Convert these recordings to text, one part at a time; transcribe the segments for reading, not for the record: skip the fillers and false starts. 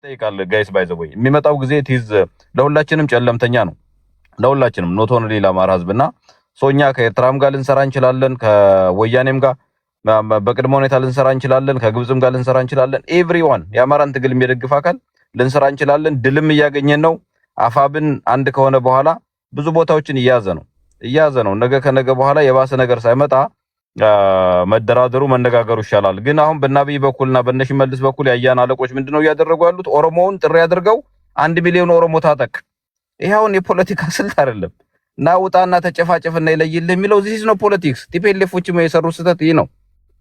ይቃል ጋይስ ባይ ዘ ወይ የሚመጣው ጊዜ ቲዝ ለሁላችንም ጨለምተኛ ነው። ለሁላችንም ኖት ኦንሊ ለአማራ ህዝብና ሶኛ ከኤርትራም ጋር ልንሰራ እንችላለን፣ ከወያኔም ጋር በቅድመ ሁኔታ ልንሰራ እንችላለን፣ ከግብጽም ጋር ልንሰራ እንችላለን። ኤቭሪዋን የአማራን ትግል የሚደግፍ አካል ልንሰራ እንችላለን። ድልም እያገኘን ነው። አፋብን አንድ ከሆነ በኋላ ብዙ ቦታዎችን እያዘ ነው። ነገ ከነገ በኋላ የባሰ ነገር ሳይመጣ መደራደሩ መነጋገሩ ይሻላል። ግን አሁን በናብይ በኩልና በነሽመልስ በኩል ያያን አለቆች ምንድነው እያደረጉ ያሉት? ኦሮሞውን ጥሪ አድርገው 1 ሚሊዮን ኦሮሞ ታጠቅ። ይሄውን የፖለቲካ ስልት አይደለም። ናውጣና ተጨፋጨፍና ይለይልህ የሚለው ዚስ ነው ፖለቲክስ። ቲፒኤልኤፎችም የሰሩ ስህተት ይሄ ነው።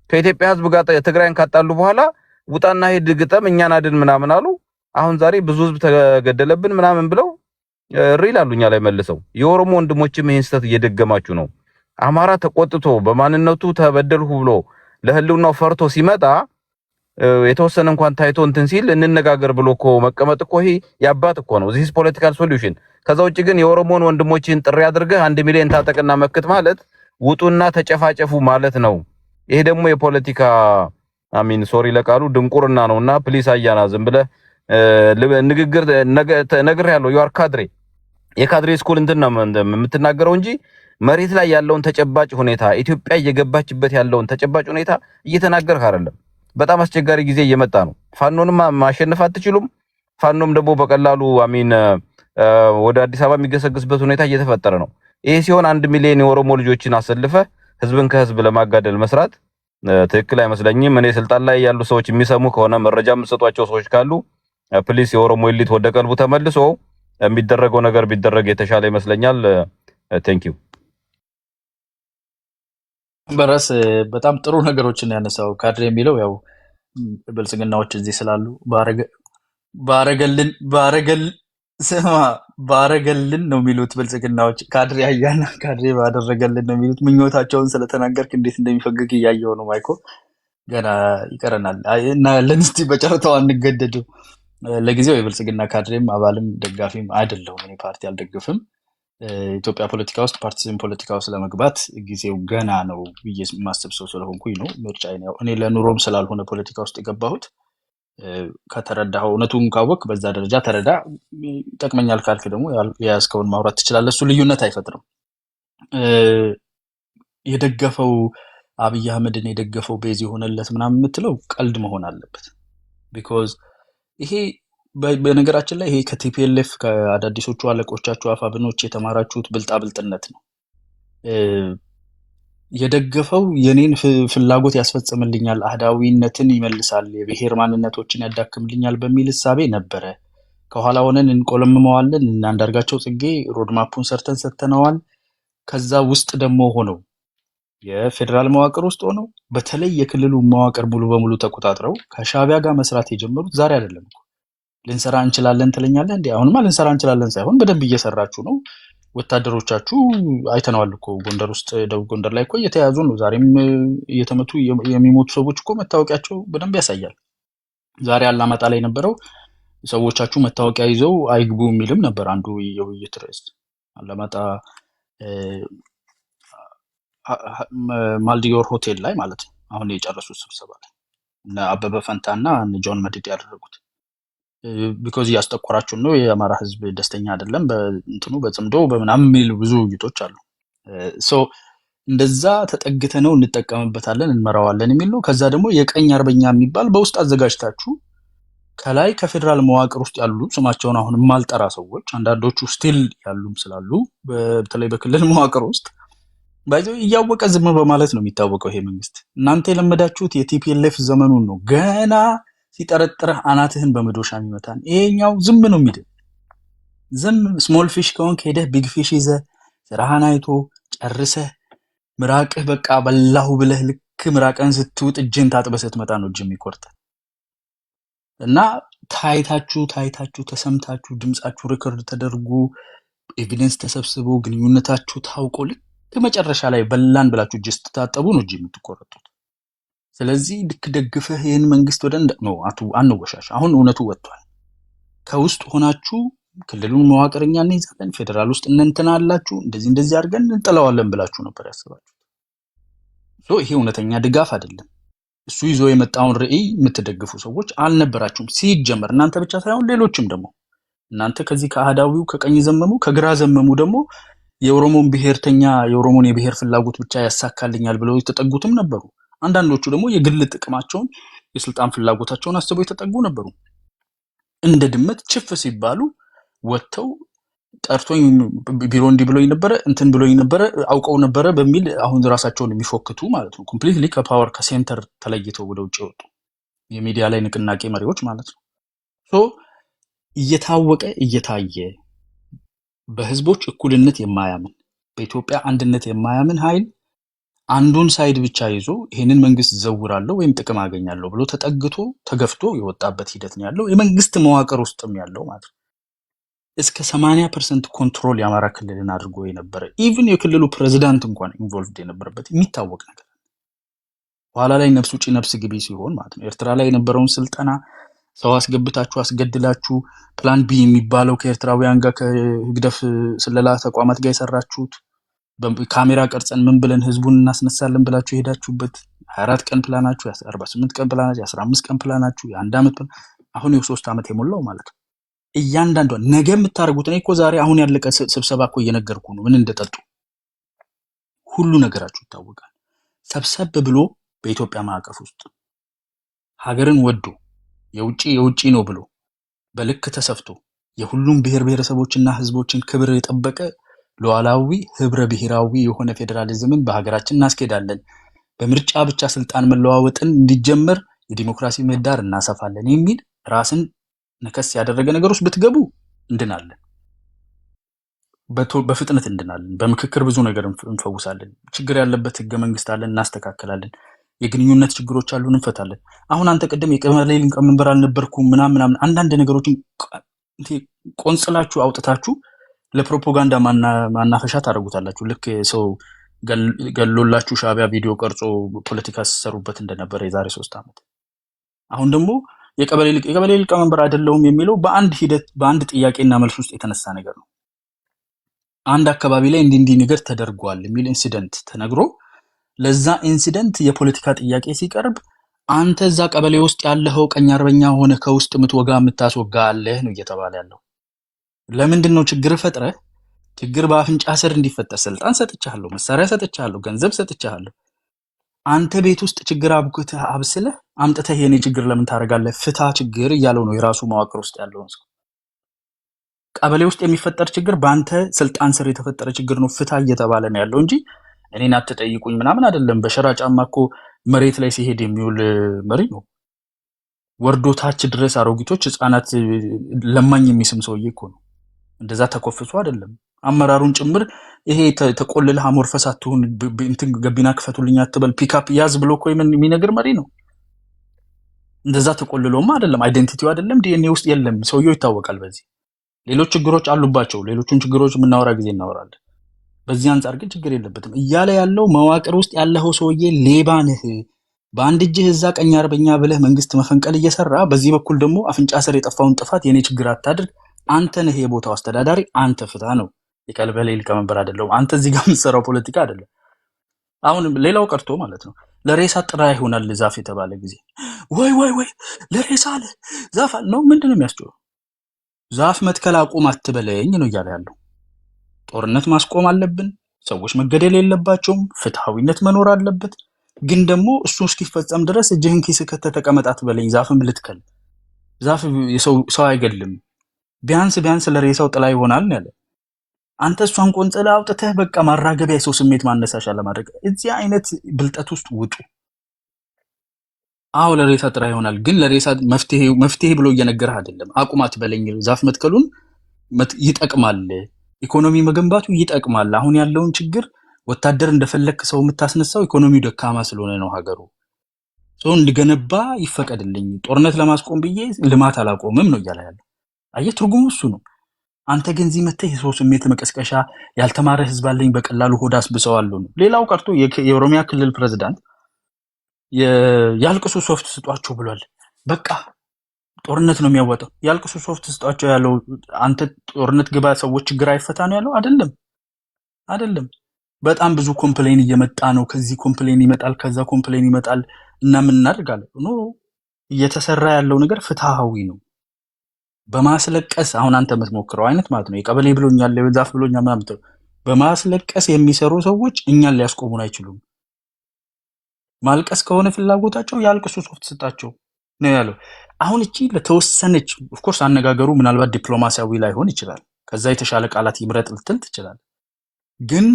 ከኢትዮጵያ ህዝብ ጋር ትግራይን ካጣሉ በኋላ ውጣና ሄድ ግጠም እኛን አድን ምናምን አሉ። አሁን ዛሬ ብዙ ህዝብ ተገደለብን ምናምን ብለው ሪል አሉኛ ላይ መልሰው የኦሮሞ ወንድሞችም ይሄን ስህተት እየደገማችሁ ነው። አማራ ተቆጥቶ በማንነቱ ተበደልሁ ብሎ ለህልውናው ፈርቶ ሲመጣ የተወሰነ እንኳን ታይቶ እንትን ሲል እንነጋገር ብሎ እኮ መቀመጥ እኮ ይሄ ያባት እኮ ነው። ዚስ ፖለቲካል ሶሉሽን። ከዛ ውጭ ግን የኦሮሞን ወንድሞችን ጥሪ አድርገህ 1 ሚሊዮን ታጠቅና መክት ማለት ውጡና ተጨፋጨፉ ማለት ነው። ይሄ ደግሞ የፖለቲካ አሚን ሶሪ ለቃሉ ድንቁርና ነውና ፕሊስ አያና ዝም ብለህ ንግግር ነገር ያለው ዩ አር ካድሬ የካድሬ ስኩል እንትን ነው የምትናገረው እንጂ መሬት ላይ ያለውን ተጨባጭ ሁኔታ ኢትዮጵያ እየገባችበት ያለውን ተጨባጭ ሁኔታ እየተናገርክ አይደለም። በጣም አስቸጋሪ ጊዜ እየመጣ ነው። ፋኖንም ማሸነፍ አትችሉም። ፋኖም ደግሞ በቀላሉ አሚን ወደ አዲስ አበባ የሚገሰግስበት ሁኔታ እየተፈጠረ ነው። ይሄ ሲሆን 1 ሚሊዮን የኦሮሞ ልጆችን አሰልፈ ህዝብን ከህዝብ ለማጋደል መስራት ትክክል አይመስለኝም። እኔ ስልጣን ላይ ያሉ ሰዎች የሚሰሙ ከሆነ መረጃ የምትሰጧቸው ሰዎች ካሉ ፕሊስ የኦሮሞ ኤሊት ወደ ቀልቡ ተመልሶ የሚደረገው ነገር ቢደረግ የተሻለ ይመስለኛል። ቴንክ ዩ። በራስ በጣም ጥሩ ነገሮችን ያነሳው ካድሬ የሚለው ያው ብልጽግናዎች እዚህ ስላሉ ባረገልን ነው የሚሉት ብልጽግናዎች። ካድሬ አያና ካድሬ ባደረገልን ነው የሚሉት። ምኞታቸውን ስለተናገርክ እንዴት እንደሚፈገግ እያየው ነው ማይኮ። ገና ይቀረናል እና ለንስቲ በጨረታው አንገደዱ። ለጊዜው የብልጽግና ካድሬም አባልም ደጋፊም አይደለሁም። እኔ ፓርቲ አልደግፍም። ኢትዮጵያ ፖለቲካ ውስጥ ፓርቲዝም ፖለቲካ ውስጥ ለመግባት ጊዜው ገና ነው ብዬ የማስብ ሰው ስለሆንኩኝ ነው ምርጫዬ ነው። እኔ ለኑሮም ስላልሆነ ፖለቲካ ውስጥ የገባሁት ከተረዳኸው እውነቱን ካወቅ በዛ ደረጃ ተረዳ። ይጠቅመኛል ካልክ ደግሞ የያዝከውን ማውራት ትችላለህ። እሱ ልዩነት አይፈጥርም። የደገፈው አብይ አህመድን የደገፈው ቤዝ የሆነለት ምናምን የምትለው ቀልድ መሆን አለበት። ቢኮዝ ይሄ በነገራችን ላይ ይሄ ከቲፒኤልኤፍ ከአዳዲሶቹ አለቆቻችሁ አፋብኖች የተማራችሁት ብልጣብልጥነት ነው። የደገፈው የኔን ፍላጎት ያስፈጽምልኛል፣ አህዳዊነትን ይመልሳል፣ የብሔር ማንነቶችን ያዳክምልኛል በሚል እሳቤ ነበረ። ከኋላ ሆነን እንቆለምመዋለን። እና አንዳርጋቸው ጽጌ ሮድማፑን ሰርተን ሰጥተነዋል። ከዛ ውስጥ ደግሞ ሆነው የፌዴራል መዋቅር ውስጥ ሆነው በተለይ የክልሉ መዋቅር ሙሉ በሙሉ ተቆጣጥረው ከሻዕቢያ ጋር መስራት የጀመሩት ዛሬ አይደለም እኮ። ልንሰራ እንችላለን ትለኛለህ እንዴ? አሁንማ ልንሰራ እንችላለን ሳይሆን በደንብ እየሰራችሁ ነው። ወታደሮቻችሁ አይተነዋል እኮ ጎንደር ውስጥ፣ ደቡብ ጎንደር ላይ እኮ እየተያዙ ነው። ዛሬም እየተመቱ የሚሞቱ ሰዎች እኮ መታወቂያቸው በደንብ ያሳያል። ዛሬ አላማጣ ላይ የነበረው ሰዎቻችሁ መታወቂያ ይዘው አይግቡ የሚልም ነበር አንዱ የውይይት ርዕስ። አላማጣ ማልዲዮር ሆቴል ላይ ማለት ነው። አሁን የጨረሱት ስብሰባ ላይ እነ አበበ ፈንታና እነ ጆን መድድ ያደረጉት ቢኮዝ እያስጠቆራችሁ ነው። የአማራ ህዝብ ደስተኛ አይደለም በእንትኑ በጽምዶ በምናምን የሚሉ ብዙ ውይይቶች አሉ። ሶ እንደዛ ተጠግተ ነው እንጠቀምበታለን እንመራዋለን የሚል ነው። ከዛ ደግሞ የቀኝ አርበኛ የሚባል በውስጥ አዘጋጅታችሁ ከላይ ከፌዴራል መዋቅር ውስጥ ያሉ ስማቸውን አሁን ማልጠራ ሰዎች አንዳንዶቹ ስቲል ያሉም ስላሉ በተለይ በክልል መዋቅር ውስጥ ባይዘው እያወቀ ዝም በማለት ነው የሚታወቀው ይሄ መንግስት። እናንተ የለመዳችሁት የቲፒኤልኤፍ ዘመኑን ነው። ገና ሲጠረጥረህ አናትህን በመዶሻ የሚመታን። ይሄኛው ዝም ነው የሚል ዝም። ስሞል ፊሽ ከሆንክ ሄደህ ቢግ ፊሽ ይዘህ ስራህን አይቶ ጨርሰህ ምራቅህ በቃ በላሁ ብለህ ልክ ምራቅህን ስትውጥ እጅህን ታጥበህ ስትመጣ ነው እጅ የሚቆርጥ እና ታይታችሁ ተሰምታችሁ ድምጻችሁ ሪከርድ ተደርጎ ኤቪደንስ ተሰብስቦ ግንኙነታችሁ ታውቆ ልክ መጨረሻ ላይ በላን ብላችሁ እጅ ስትታጠቡ ነው እጅ የምትቆረጡት። ስለዚህ ልክ ደግፈህ ይህን መንግስት ወደ ነው አንወሻሽ። አሁን እውነቱ ወጥቷል። ከውስጥ ሆናችሁ ክልሉን መዋቅርኛ እንይዛለን፣ ፌዴራል ውስጥ እንንትና አላችሁ፣ እንደዚህ አድርገን እንጥለዋለን ብላችሁ ነበር ያስባችሁት። ይሄ እውነተኛ ድጋፍ አይደለም። እሱ ይዞ የመጣውን ርዕይ የምትደግፉ ሰዎች አልነበራችሁም ሲጀመር። እናንተ ብቻ ሳይሆን ሌሎችም ደግሞ እናንተ ከዚህ ከአህዳዊው ከቀኝ ዘመሙ ከግራ ዘመሙ ደግሞ የኦሮሞን ብሔርተኛ የኦሮሞን የብሔር ፍላጎት ብቻ ያሳካልኛል ብለው የተጠጉትም ነበሩ። አንዳንዶቹ ደግሞ የግል ጥቅማቸውን የስልጣን ፍላጎታቸውን አስበው የተጠጉ ነበሩ። እንደ ድመት ችፍ ሲባሉ ወጥተው ጠርቶኝ ቢሮ እንዲህ ብሎኝ ነበረ እንትን ብሎኝ ነበረ አውቀው ነበረ በሚል አሁን ራሳቸውን የሚፎክቱ ማለት ነው። ኮምፕሊትሊ ከፓወር ከሴንተር ተለይተው ወደ ውጭ ወጡ የሚዲያ ላይ ንቅናቄ መሪዎች ማለት ነው። ሶ እየታወቀ እየታየ በህዝቦች እኩልነት የማያምን በኢትዮጵያ አንድነት የማያምን ኃይል አንዱን ሳይድ ብቻ ይዞ ይሄንን መንግስት ዘውራለሁ ወይም ጥቅም አገኛለሁ ብሎ ተጠግቶ ተገፍቶ የወጣበት ሂደት ነው ያለው። የመንግስት መዋቅር ውስጥም ያለው ማለት ነው። እስከ 80% ኮንትሮል የአማራ ክልልን አድርጎ የነበረ ኢቭን የክልሉ ፕሬዝዳንት እንኳን ኢንቮልቭድ የነበረበት የሚታወቅ ነገር ኋላ ላይ ነፍስ ውጪ ነፍስ ግቢ ሲሆን ማለት ነው። ኤርትራ ላይ የነበረውን ስልጠና ሰው አስገብታችሁ አስገድላችሁ ፕላን ቢ የሚባለው ከኤርትራውያን ጋር ከህግደፍ ስለላ ተቋማት ጋር የሰራችሁት ካሜራ ቀርጸን ምን ብለን ህዝቡን እናስነሳለን ብላችሁ የሄዳችሁበት 24 ቀን ፕላናችሁ 48 ቀን ፕላናችሁ 15 ቀን ፕላናችሁ የአንድ ዓመት አሁን የ3 ዓመት የሞላው ማለት ነው። እያንዳንዷ ነገ የምታደርጉት እኔ እኮ ዛሬ አሁን ያለቀ ስብሰባ እኮ እየነገርኩ ነው ምን እንደጠጡ ሁሉ ነገራችሁ ይታወቃል። ሰብሰብ ብሎ በኢትዮጵያ ማዕቀፍ ውስጥ ሀገርን ወዶ የውጪ ነው ብሎ በልክ ተሰፍቶ የሁሉም ብሔር ብሔረሰቦችና ህዝቦችን ክብር የጠበቀ ሉዓላዊ ህብረ ብሔራዊ የሆነ ፌዴራሊዝምን በሀገራችን እናስኬዳለን፣ በምርጫ ብቻ ስልጣን መለዋወጥን እንዲጀመር የዲሞክራሲ ምህዳር እናሰፋለን የሚል ራስን ነከስ ያደረገ ነገሮች ብትገቡ እንድናለን፣ በፍጥነት እንድናለን። በምክክር ብዙ ነገር እንፈውሳለን። ችግር ያለበት ህገ መንግስት አለን እናስተካክላለን። የግንኙነት ችግሮች አሉን እንፈታለን። አሁን አንተ ቅድም የቀበሌ ሊቀመንበር አልነበርኩም ምናምን አንዳንድ ነገሮችን ቆንጽላችሁ አውጥታችሁ ለፕሮፓጋንዳ ማናፈሻ ታደርጉታላችሁ። ልክ ሰው ገሎላችሁ ሻዕቢያ ቪዲዮ ቀርጾ ፖለቲካ ሲሰሩበት እንደነበረ የዛሬ 3 ዓመት። አሁን ደግሞ የቀበሌ ሊቀመንበር አይደለሁም የሚለው በአንድ ጥያቄና መልስ ውስጥ የተነሳ ነገር ነው። አንድ አካባቢ ላይ እንዲህ ነገር ተደርጓል የሚል ኢንሲደንት ተነግሮ ለዛ ኢንሲደንት የፖለቲካ ጥያቄ ሲቀርብ አንተ እዛ ቀበሌ ውስጥ ያለኸው ቀኝ አርበኛ ሆነ ከውስጥ ምትወጋ ምታስወጋ አለህ ነው እየተባለ ያለው። ለምንድን ነው ችግር ፈጥረህ ችግር በአፍንጫ ስር እንዲፈጠር ስልጣን ሰጥቻለሁ፣ መሳሪያ ሰጥቻለሁ፣ ገንዘብ ሰጥቻለሁ። አንተ ቤት ውስጥ ችግር አብኩተህ አብስለህ አምጥተህ የኔ ችግር ለምን ታደርጋለህ? ፍታ ችግር እያለው ነው የራሱ መዋቅር ውስጥ ያለውን ሰው። ቀበሌ ውስጥ የሚፈጠር ችግር በአንተ ስልጣን ስር የተፈጠረ ችግር ነው ፍታ እየተባለ ነው ያለው እንጂ እኔን አትጠይቁኝ ምናምን አይደለም። በሸራ ጫማ እኮ መሬት ላይ ሲሄድ የሚውል መሪ ነው። ወርዶ ታች ድረስ አሮጊቶች፣ ህፃናት ለማኝ የሚስም ሰውዬ እኮ ነው። እንደዛ ተኮፍሶ አይደለም። አመራሩን ጭምር ይሄ ተቆልለህ አሞርፈስ አትሁን እንትን ገቢና ክፈቱልኝ አትበል ፒካፕ ያዝ ብሎ እኮ የሚነግር መሪ ነው። እንደዛ ተቆልሎማ አይደለም። አይደንቲቲው አይደለም ዲኤንኤ ውስጥ የለም። ሰውየው ይታወቃል። በዚህ ሌሎች ችግሮች አሉባቸው። ሌሎቹን ችግሮች የምናወራ ጊዜ እናወራለን። በዚህ አንጻር ግን ችግር የለበትም እያለ ያለው መዋቅር ውስጥ ያለው ሰውዬ ሌባ ነህ። በአንድ እጅህ እዛ ቀኝ አርበኛ ብለህ መንግስት መፈንቀል እየሰራ በዚህ በኩል ደግሞ አፍንጫ ስር የጠፋውን ጥፋት የኔ ችግር አታድርግ። አንተ ነህ የቦታው አስተዳዳሪ፣ አንተ ፍታ ነው። የቀበሌ ሊቀመንበር አይደለም። አንተ እዚህ ጋር የምትሰራው ፖለቲካ አይደለም። አሁን ሌላው ቀርቶ ማለት ነው ለሬሳ ጥራ ይሆናል ዛፍ የተባለ ጊዜ ወይ ለሬሳ አለ ዛፍ ነው ምንድን ነው የሚያስጨው? ዛፍ መትከል አቁም አትበለኝ ነው እያለ ያለው። ጦርነት ማስቆም አለብን። ሰዎች መገደል የለባቸውም። ፍትሃዊነት መኖር አለበት። ግን ደግሞ እሱ እስኪፈጸም ድረስ እጅህን ኪስ ከተህ ተቀመጥ አትበለኝ። ዛፍም ልትከል ዛፍ ሰው አይገልም። ቢያንስ ለሬሳው ጥላ ይሆናል ያለ አንተ እሷን ቆንጽላ አውጥተህ በቃ ማራገቢያ የሰው ስሜት ማነሳሻ ለማድረግ እዚህ አይነት ብልጠት ውስጥ ውጡ። አዎ ለሬሳ ጥራ ይሆናል፣ ግን ለሬሳ መፍትሄ ብሎ እየነገረህ አይደለም። አቁም አትበለኝ። ዛፍ መትከሉን ይጠቅማል፣ ኢኮኖሚ መገንባቱ ይጠቅማል። አሁን ያለውን ችግር ወታደር እንደፈለክ ሰው የምታስነሳው ኢኮኖሚው ደካማ ስለሆነ ነው። ሀገሩ ሰው እንዲገነባ ይፈቀድልኝ፣ ጦርነት ለማስቆም ብዬ ልማት አላቆምም ነው እያለ ያለው። አየህ ትርጉሙ እሱ ነው። አንተ ግን እዚህ መተህ የሰው ስሜት መቀስቀሻ ያልተማረ ህዝብ አለኝ በቀላሉ ሆድ አስብሰዋለሁ ነው። ሌላው ቀርቶ የኦሮሚያ ክልል ፕሬዝዳንት ያልቅሱ ሶፍት ስጧቸው ብሏል። በቃ ጦርነት ነው የሚያወጣው። ያልቅሱ ሶፍት ስጧቸው ያለው አንተ ጦርነት ግባ ሰዎች ችግር አይፈታ ነው ያለው አይደለም። በጣም ብዙ ኮምፕሌን እየመጣ ነው። ከዚህ ኮምፕሌን ይመጣል፣ ከዛ ኮምፕሌን ይመጣል። እና ምን እናደርጋለን? ኖ እየተሰራ ያለው ነገር ፍትሃዊ ነው። በማስለቀስ አሁን አንተ የምትሞክረው አይነት ማለት ነው የቀበሌ ብሎኛል የዛፍ ብሎኛል ምናምን የምትለው በማስለቀስ የሚሰሩ ሰዎች እኛን ሊያስቆሙን አይችሉም። ማልቀስ ከሆነ ፍላጎታቸው ያልቅሱ፣ ሶፍት ስጣቸው ነው ያለው። አሁን እቺ ለተወሰነች ኦፍኮርስ አነጋገሩ ምናልባት ዲፕሎማሲያዊ ላይሆን ይችላል፣ ከዛ የተሻለ ቃላት ይምረጥ ልትል ትችላል። ግን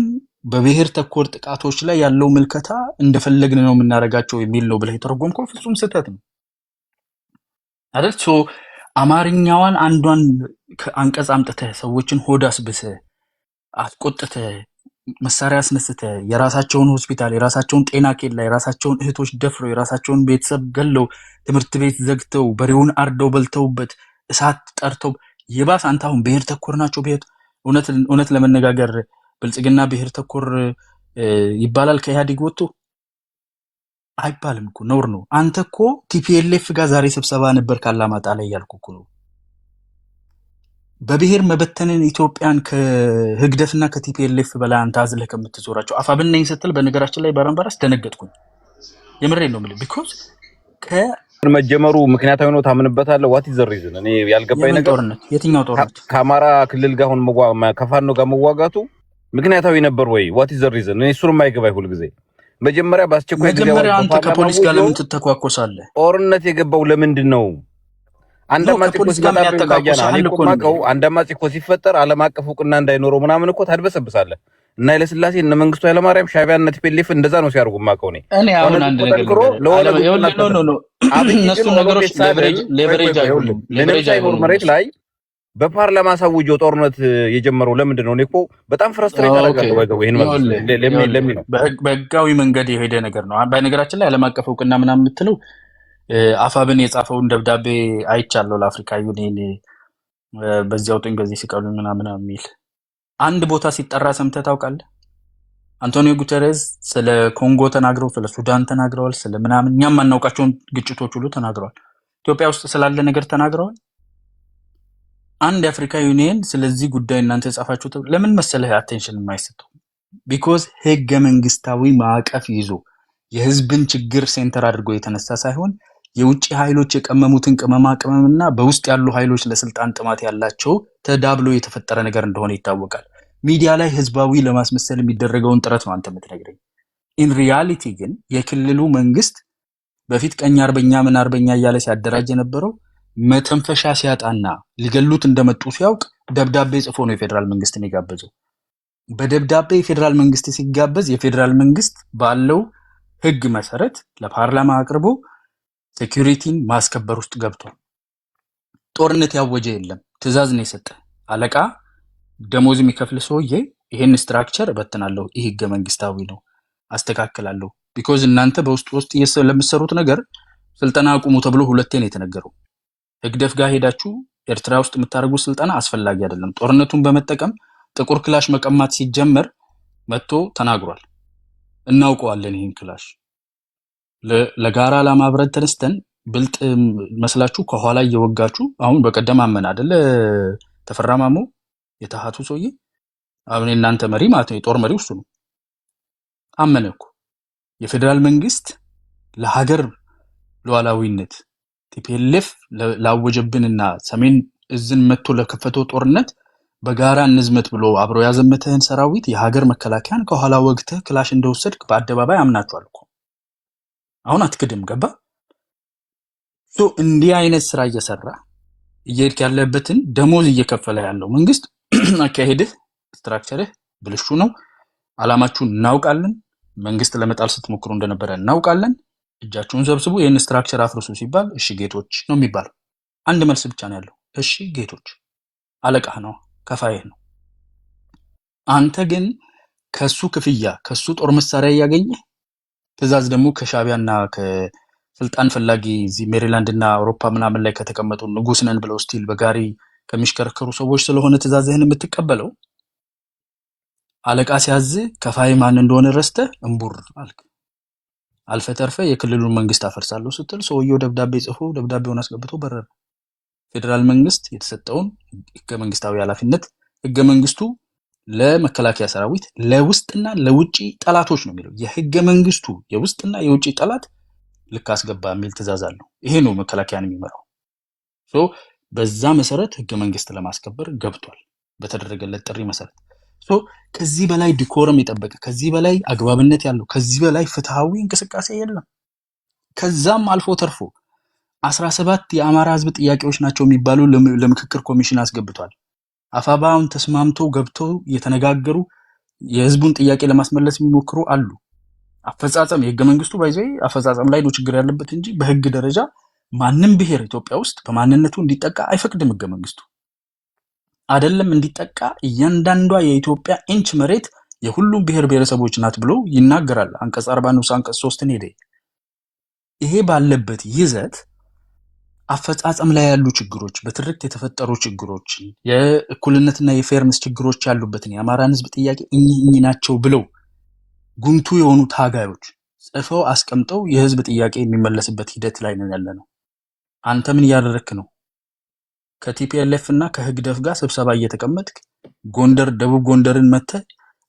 በብሔር ተኮር ጥቃቶች ላይ ያለው ምልከታ እንደፈለግን ነው የምናደርጋቸው የሚል ነው ብለህ የተረጎምከው ፍጹም ስህተት ነው አይደል? ሶ አማርኛዋን አንዷን ከአንቀጽ አምጥተህ ሰዎችን ሆድ አስብሰህ አስቆጥተህ መሳሪያ አስነስተህ የራሳቸውን ሆስፒታል የራሳቸውን ጤና ኬላ የራሳቸውን እህቶች ደፍረው የራሳቸውን ቤተሰብ ገለው ትምህርት ቤት ዘግተው በሬውን አርደው በልተውበት እሳት ጠርተው የባስ አንተ አሁን ብሔር ተኮር ናቸው። ብሔር እውነት ለመነጋገር ብልጽግና ብሔር ተኮር ይባላል ከኢህአዴግ ወጥቶ አይባልም እኮ ነውር ነው። አንተ እኮ ቲፒኤልኤፍ ጋር ዛሬ ስብሰባ ነበር ካላማጣ ላይ ያልኩ እኮ ነው። በብሔር መበተንን ኢትዮጵያን ከህግደፍና ከቲፒኤልኤፍ በላይ አንተ አዝለህ ከምትዞራቸው አፋብን ነኝ ስትል በነገራችን ላይ ባረንባራስ ደነገጥኩኝ። የምሬን ነው የምልህ። ቢኮዝ መጀመሩ ምክንያታዊ ነው ታምንበታለህ? ዋት ኢዝ ዘ ሪዝን? እኔ ያልገባኝ ነገር የትኛው ጦርነት ከአማራ ክልል ጋር አሁን ከፋኖ ጋር መዋጋቱ ምክንያታዊ ነበር ወይ? ዋት ኢዝ ዘ ሪዝን? እኔ እሱን የማይገባኝ ሁልጊዜ መጀመሪያ በአስቸኳይ ጊዜ አንተ ከፖሊስ ጋር ለምን ትተኳኮሳለህ? ጦርነት የገባው ለምንድን ነው? አንድ አማጺ እኮ ሲፈጠር ዓለም አቀፍ እውቅና እንዳይኖረው ምናምን እኮ ታድበሰብሳለህ። እና ኃይለሥላሴ እነ መንግስቱ ኃይለማርያም ሻዕቢያ እና ቲፒኤልኤፍ እንደዛ ነው ሲያርጉ ማቀው ነው። እኔ አሁን አንድ ነገር እነሱ ነገሮች ሌቨሬጅ አይሆኑም። መሬት ላይ በፓርላማ ሳውጆ ጦርነት የጀመረው ለምንድን ነው? እኔ እኮ በጣም ፍረስትሬት አደረጋለሁ። ባይዘው ይሄን ለምን ነው በህጋዊ መንገድ የሄደ ነገር ነው። በነገራችን ላይ ዓለም አቀፍ እውቅና ምናምን የምትለው አፋብን የጻፈውን ደብዳቤ አይቻለሁ ለአፍሪካ ዩኒየን በዚያው ጥን ገዚህ ሲቀሉ ምናምን የሚል አንድ ቦታ ሲጠራ ሰምተህ ታውቃለህ? አንቶኒዮ ጉተሬዝ ስለ ኮንጎ ተናግረው ስለ ሱዳን ተናግረዋል። ስለ ምናምን እኛም ማናውቃቸውን ግጭቶች ሁሉ ተናግረዋል። ኢትዮጵያ ውስጥ ስላለ ነገር ተናግረዋል። አንድ የአፍሪካ ዩኒየን ስለዚህ ጉዳይ እናንተ የጻፋችሁት ለምን መሰለህ አቴንሽን የማይሰጠው? ቢኮዝ ህገ መንግስታዊ ማዕቀፍ ይዞ የህዝብን ችግር ሴንተር አድርጎ የተነሳ ሳይሆን የውጭ ኃይሎች የቀመሙትን ቅመማ ቅመምና በውስጥ ያሉ ኃይሎች ለስልጣን ጥማት ያላቸው ተዳብሎ የተፈጠረ ነገር እንደሆነ ይታወቃል። ሚዲያ ላይ ህዝባዊ ለማስመሰል የሚደረገውን ጥረት ነው አንተ የምትነግረኝ። ኢን ሪያሊቲ ግን የክልሉ መንግስት በፊት ቀኝ አርበኛ ምን አርበኛ እያለ ሲያደራጅ የነበረው መተንፈሻ ሲያጣና ሊገሉት እንደመጡ ሲያውቅ ደብዳቤ ጽፎ ነው የፌዴራል መንግስትን የጋበዘው። በደብዳቤ የፌዴራል መንግስት ሲጋበዝ የፌዴራል መንግስት ባለው ህግ መሰረት ለፓርላማ አቅርቦ ሴኩሪቲን ማስከበር ውስጥ ገብቷል። ጦርነት ያወጀ የለም፣ ትዕዛዝ ነው የሰጠ አለቃ። ደሞዝ የሚከፍል ሰውዬ ይሄን ስትራክቸር እበትናለሁ፣ ይህ ህገ መንግስታዊ ነው፣ አስተካክላለሁ። ቢኮዝ እናንተ በውስጥ ለምትሰሩት ነገር ስልጠና አቁሙ ተብሎ ሁለቴ ነው የተነገረው። ህግደፍ ጋር ሄዳችሁ ኤርትራ ውስጥ የምታደርጉት ስልጠና አስፈላጊ አይደለም። ጦርነቱን በመጠቀም ጥቁር ክላሽ መቀማት ሲጀመር መጥቶ ተናግሯል። እናውቀዋለን ይህን ክላሽ ለጋራ ለማብረት ተነስተን ብልጥ መስላችሁ ከኋላ እየወጋችሁ አሁን በቀደም አመን አይደለ ተፈራማሙ የተሃቱ ሰውዬ አሁን እናንተ መሪ ማለት ነው የጦር መሪው እሱ ነው። አመነ እኮ የፌዴራል መንግስት ለሀገር ሉዓላዊነት ቲፒኤልኤፍ ላወጀብንና ሰሜን እዝን መጥቶ ለከፈተው ጦርነት በጋራ እንዝመት ብሎ አብሮ ያዘመተህን ሰራዊት የሀገር መከላከያን ከኋላ ወግተህ ክላሽ እንደወሰድክ በአደባባይ አምናችኋል እኮ። አሁን አትክድም። ገባ? እንዲህ አይነት ስራ እየሰራ እየሄድክ ያለበትን ደሞዝ እየከፈለ ያለው መንግስት አካሄድህ ስትራክቸርህ ብልሹ ነው። አላማችሁን እናውቃለን። መንግስት ለመጣል ስትሞክሩ እንደነበረ እናውቃለን። እጃችሁን ሰብስቡ፣ ይህን ስትራክቸር አፍርሱ ሲባል እሺ ጌቶች ነው የሚባለው። አንድ መልስ ብቻ ነው ያለው፣ እሺ ጌቶች። አለቃህ ነው፣ ከፋይህ ነው። አንተ ግን ከሱ ክፍያ ከሱ ጦር መሳሪያ እያገኘህ ትዕዛዝ ደግሞ ከሻዕቢያና ከስልጣን ፈላጊ እዚህ ሜሪላንድ እና አውሮፓ ምናምን ላይ ከተቀመጡ ንጉስ ነን ብለው ስቲል በጋሪ ከሚሽከረከሩ ሰዎች ስለሆነ ትዕዛዝህን የምትቀበለው። አለቃ ሲያዝ ከፋይ ማን እንደሆነ ረስተህ እምቡር አልክ። አልፈ ተርፈ የክልሉን መንግስት አፈርሳለሁ ስትል ሰውየው ደብዳቤ ጽፎ ደብዳቤውን አስገብቶ በረረ። ፌዴራል መንግስት የተሰጠውን ህገ መንግስታዊ ኃላፊነት ህገ መንግስቱ ለመከላከያ ሰራዊት ለውስጥና ለውጪ ጠላቶች ነው የሚለው። የህገ መንግስቱ የውስጥና የውጪ ጠላት ልክ አስገባ የሚል ትእዛዝ አለው። ይሄ ነው መከላከያን የሚመራው። በዛ መሰረት ህገ መንግስት ለማስከበር ገብቷል በተደረገለት ጥሪ መሰረት። ከዚህ በላይ ዲኮረም የጠበቀ ከዚህ በላይ አግባብነት ያለው ከዚህ በላይ ፍትሃዊ እንቅስቃሴ የለም። ከዛም አልፎ ተርፎ 17 የአማራ ህዝብ ጥያቄዎች ናቸው የሚባሉ ለምክክር ኮሚሽን አስገብቷል። አፋባውን ተስማምቶ ገብተው የተነጋገሩ የህዝቡን ጥያቄ ለማስመለስ የሚሞክሩ አሉ። አፈጻጸም የህገ መንግስቱ ባይዘይ አፈጻጸም ላይ ነው ችግር ያለበት እንጂ በህግ ደረጃ ማንም ብሔር ኢትዮጵያ ውስጥ በማንነቱ እንዲጠቃ አይፈቅድም ህገ መንግስቱ። አይደለም እንዲጠቃ እያንዳንዷ የኢትዮጵያ ኢንች መሬት የሁሉም ብሔር ብሔረሰቦች ናት ብሎ ይናገራል። አንቀጽ 40 ንዑስ አንቀጽ 3ን ሄደ። ይሄ ባለበት ይዘት አፈጻጸም ላይ ያሉ ችግሮች፣ በትርክት የተፈጠሩ ችግሮች፣ የእኩልነትና የፌርነስ ችግሮች ያሉበትን የአማራን ህዝብ ጥያቄ እኚህ ናቸው ብለው ጉምቱ የሆኑ ታጋዮች ጽፈው አስቀምጠው የህዝብ ጥያቄ የሚመለስበት ሂደት ላይ ነው ያለነው። አንተ ምን እያደረክ ነው? ከቲፒኤልኤፍ እና ከህግደፍ ጋር ስብሰባ እየተቀመጥክ ጎንደር ደቡብ ጎንደርን መተ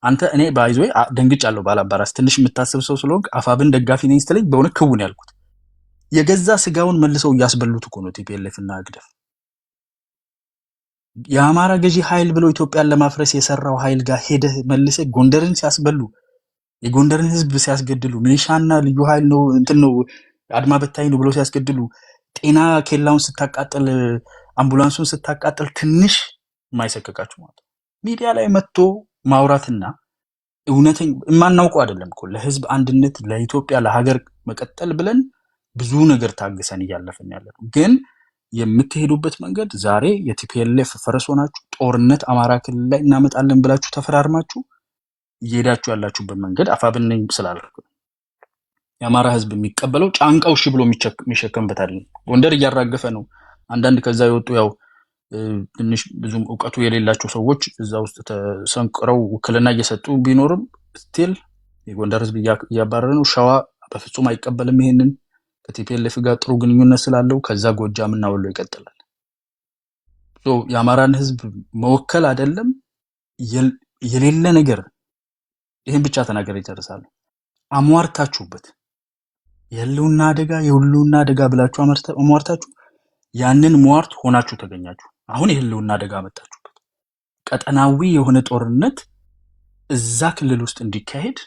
አንተ እኔ ባይዞይ ደንግጫለሁ። ባላባራስ ትንሽ የምታስብ ሰው ስለሆንክ አፋብን ደጋፊ ነኝ ስትለኝ በእውነት ክውን ያልኩት የገዛ ስጋውን መልሰው እያስበሉት እኮ ነው ቲፒኤልኤፍ እና ህግደፍ። የአማራ ገዢ ኃይል ብሎ ኢትዮጵያን ለማፍረስ የሰራው ኃይል ጋር ሄደህ መልሰህ ጎንደርን ሲያስበሉ የጎንደርን ህዝብ ሲያስገድሉ ሚሊሻና ልዩ ኃይል ነው እንትን ነው አድማ በታይ ነው ብሎ ሲያስገድሉ ጤና ኬላውን ስታቃጥል አምቡላንሱን ስታቃጥል ትንሽ የማይሰከካችሁ ማለት ሚዲያ ላይ መጥቶ ማውራትና እውነተኛ የማናውቀው አይደለም እኮ ለህዝብ አንድነት ለኢትዮጵያ ለሀገር መቀጠል ብለን ብዙ ነገር ታግሰን እያለፈን ያለነው ግን የምትሄዱበት መንገድ ዛሬ የቲፒኤልኤፍ ፈረስ ሆናችሁ ጦርነት አማራ ክልል ላይ እናመጣለን ብላችሁ ተፈራርማችሁ እየሄዳችሁ ያላችሁበት መንገድ አፋብን ነኝ ስላልኩ የአማራ ህዝብ የሚቀበለው ጫንቃው እሺ ብሎ የሚሸከምበት አይደለም። ጎንደር እያራገፈ ነው። አንዳንድ ከዛ የወጡ ያው ትንሽ ብዙም ዕውቀቱ የሌላቸው ሰዎች እዛ ውስጥ ተሰንቅረው ውክልና እየሰጡ ቢኖርም ስቲል የጎንደር ህዝብ እያባረረ ነው። ሸዋ በፍጹም አይቀበልም ይሄንን ከቲፒኤልኤፍ ጋር ጥሩ ግንኙነት ስላለው ከዛ ጎጃም እና ወሎ ይቀጥላል። የአማራን ህዝብ መወከል አይደለም የሌለ ነገር ይሄን ብቻ ተናገር ይጨርሳሉ። አሟርታችሁበት የህልውና አደጋ ብላችሁ አሟርታችሁ ያንን ሟርት ሆናችሁ ተገኛችሁ። አሁን የህልውና አደጋ መጣችሁበት። ቀጠናዊ የሆነ ጦርነት እዛ ክልል ውስጥ እንዲካሄድ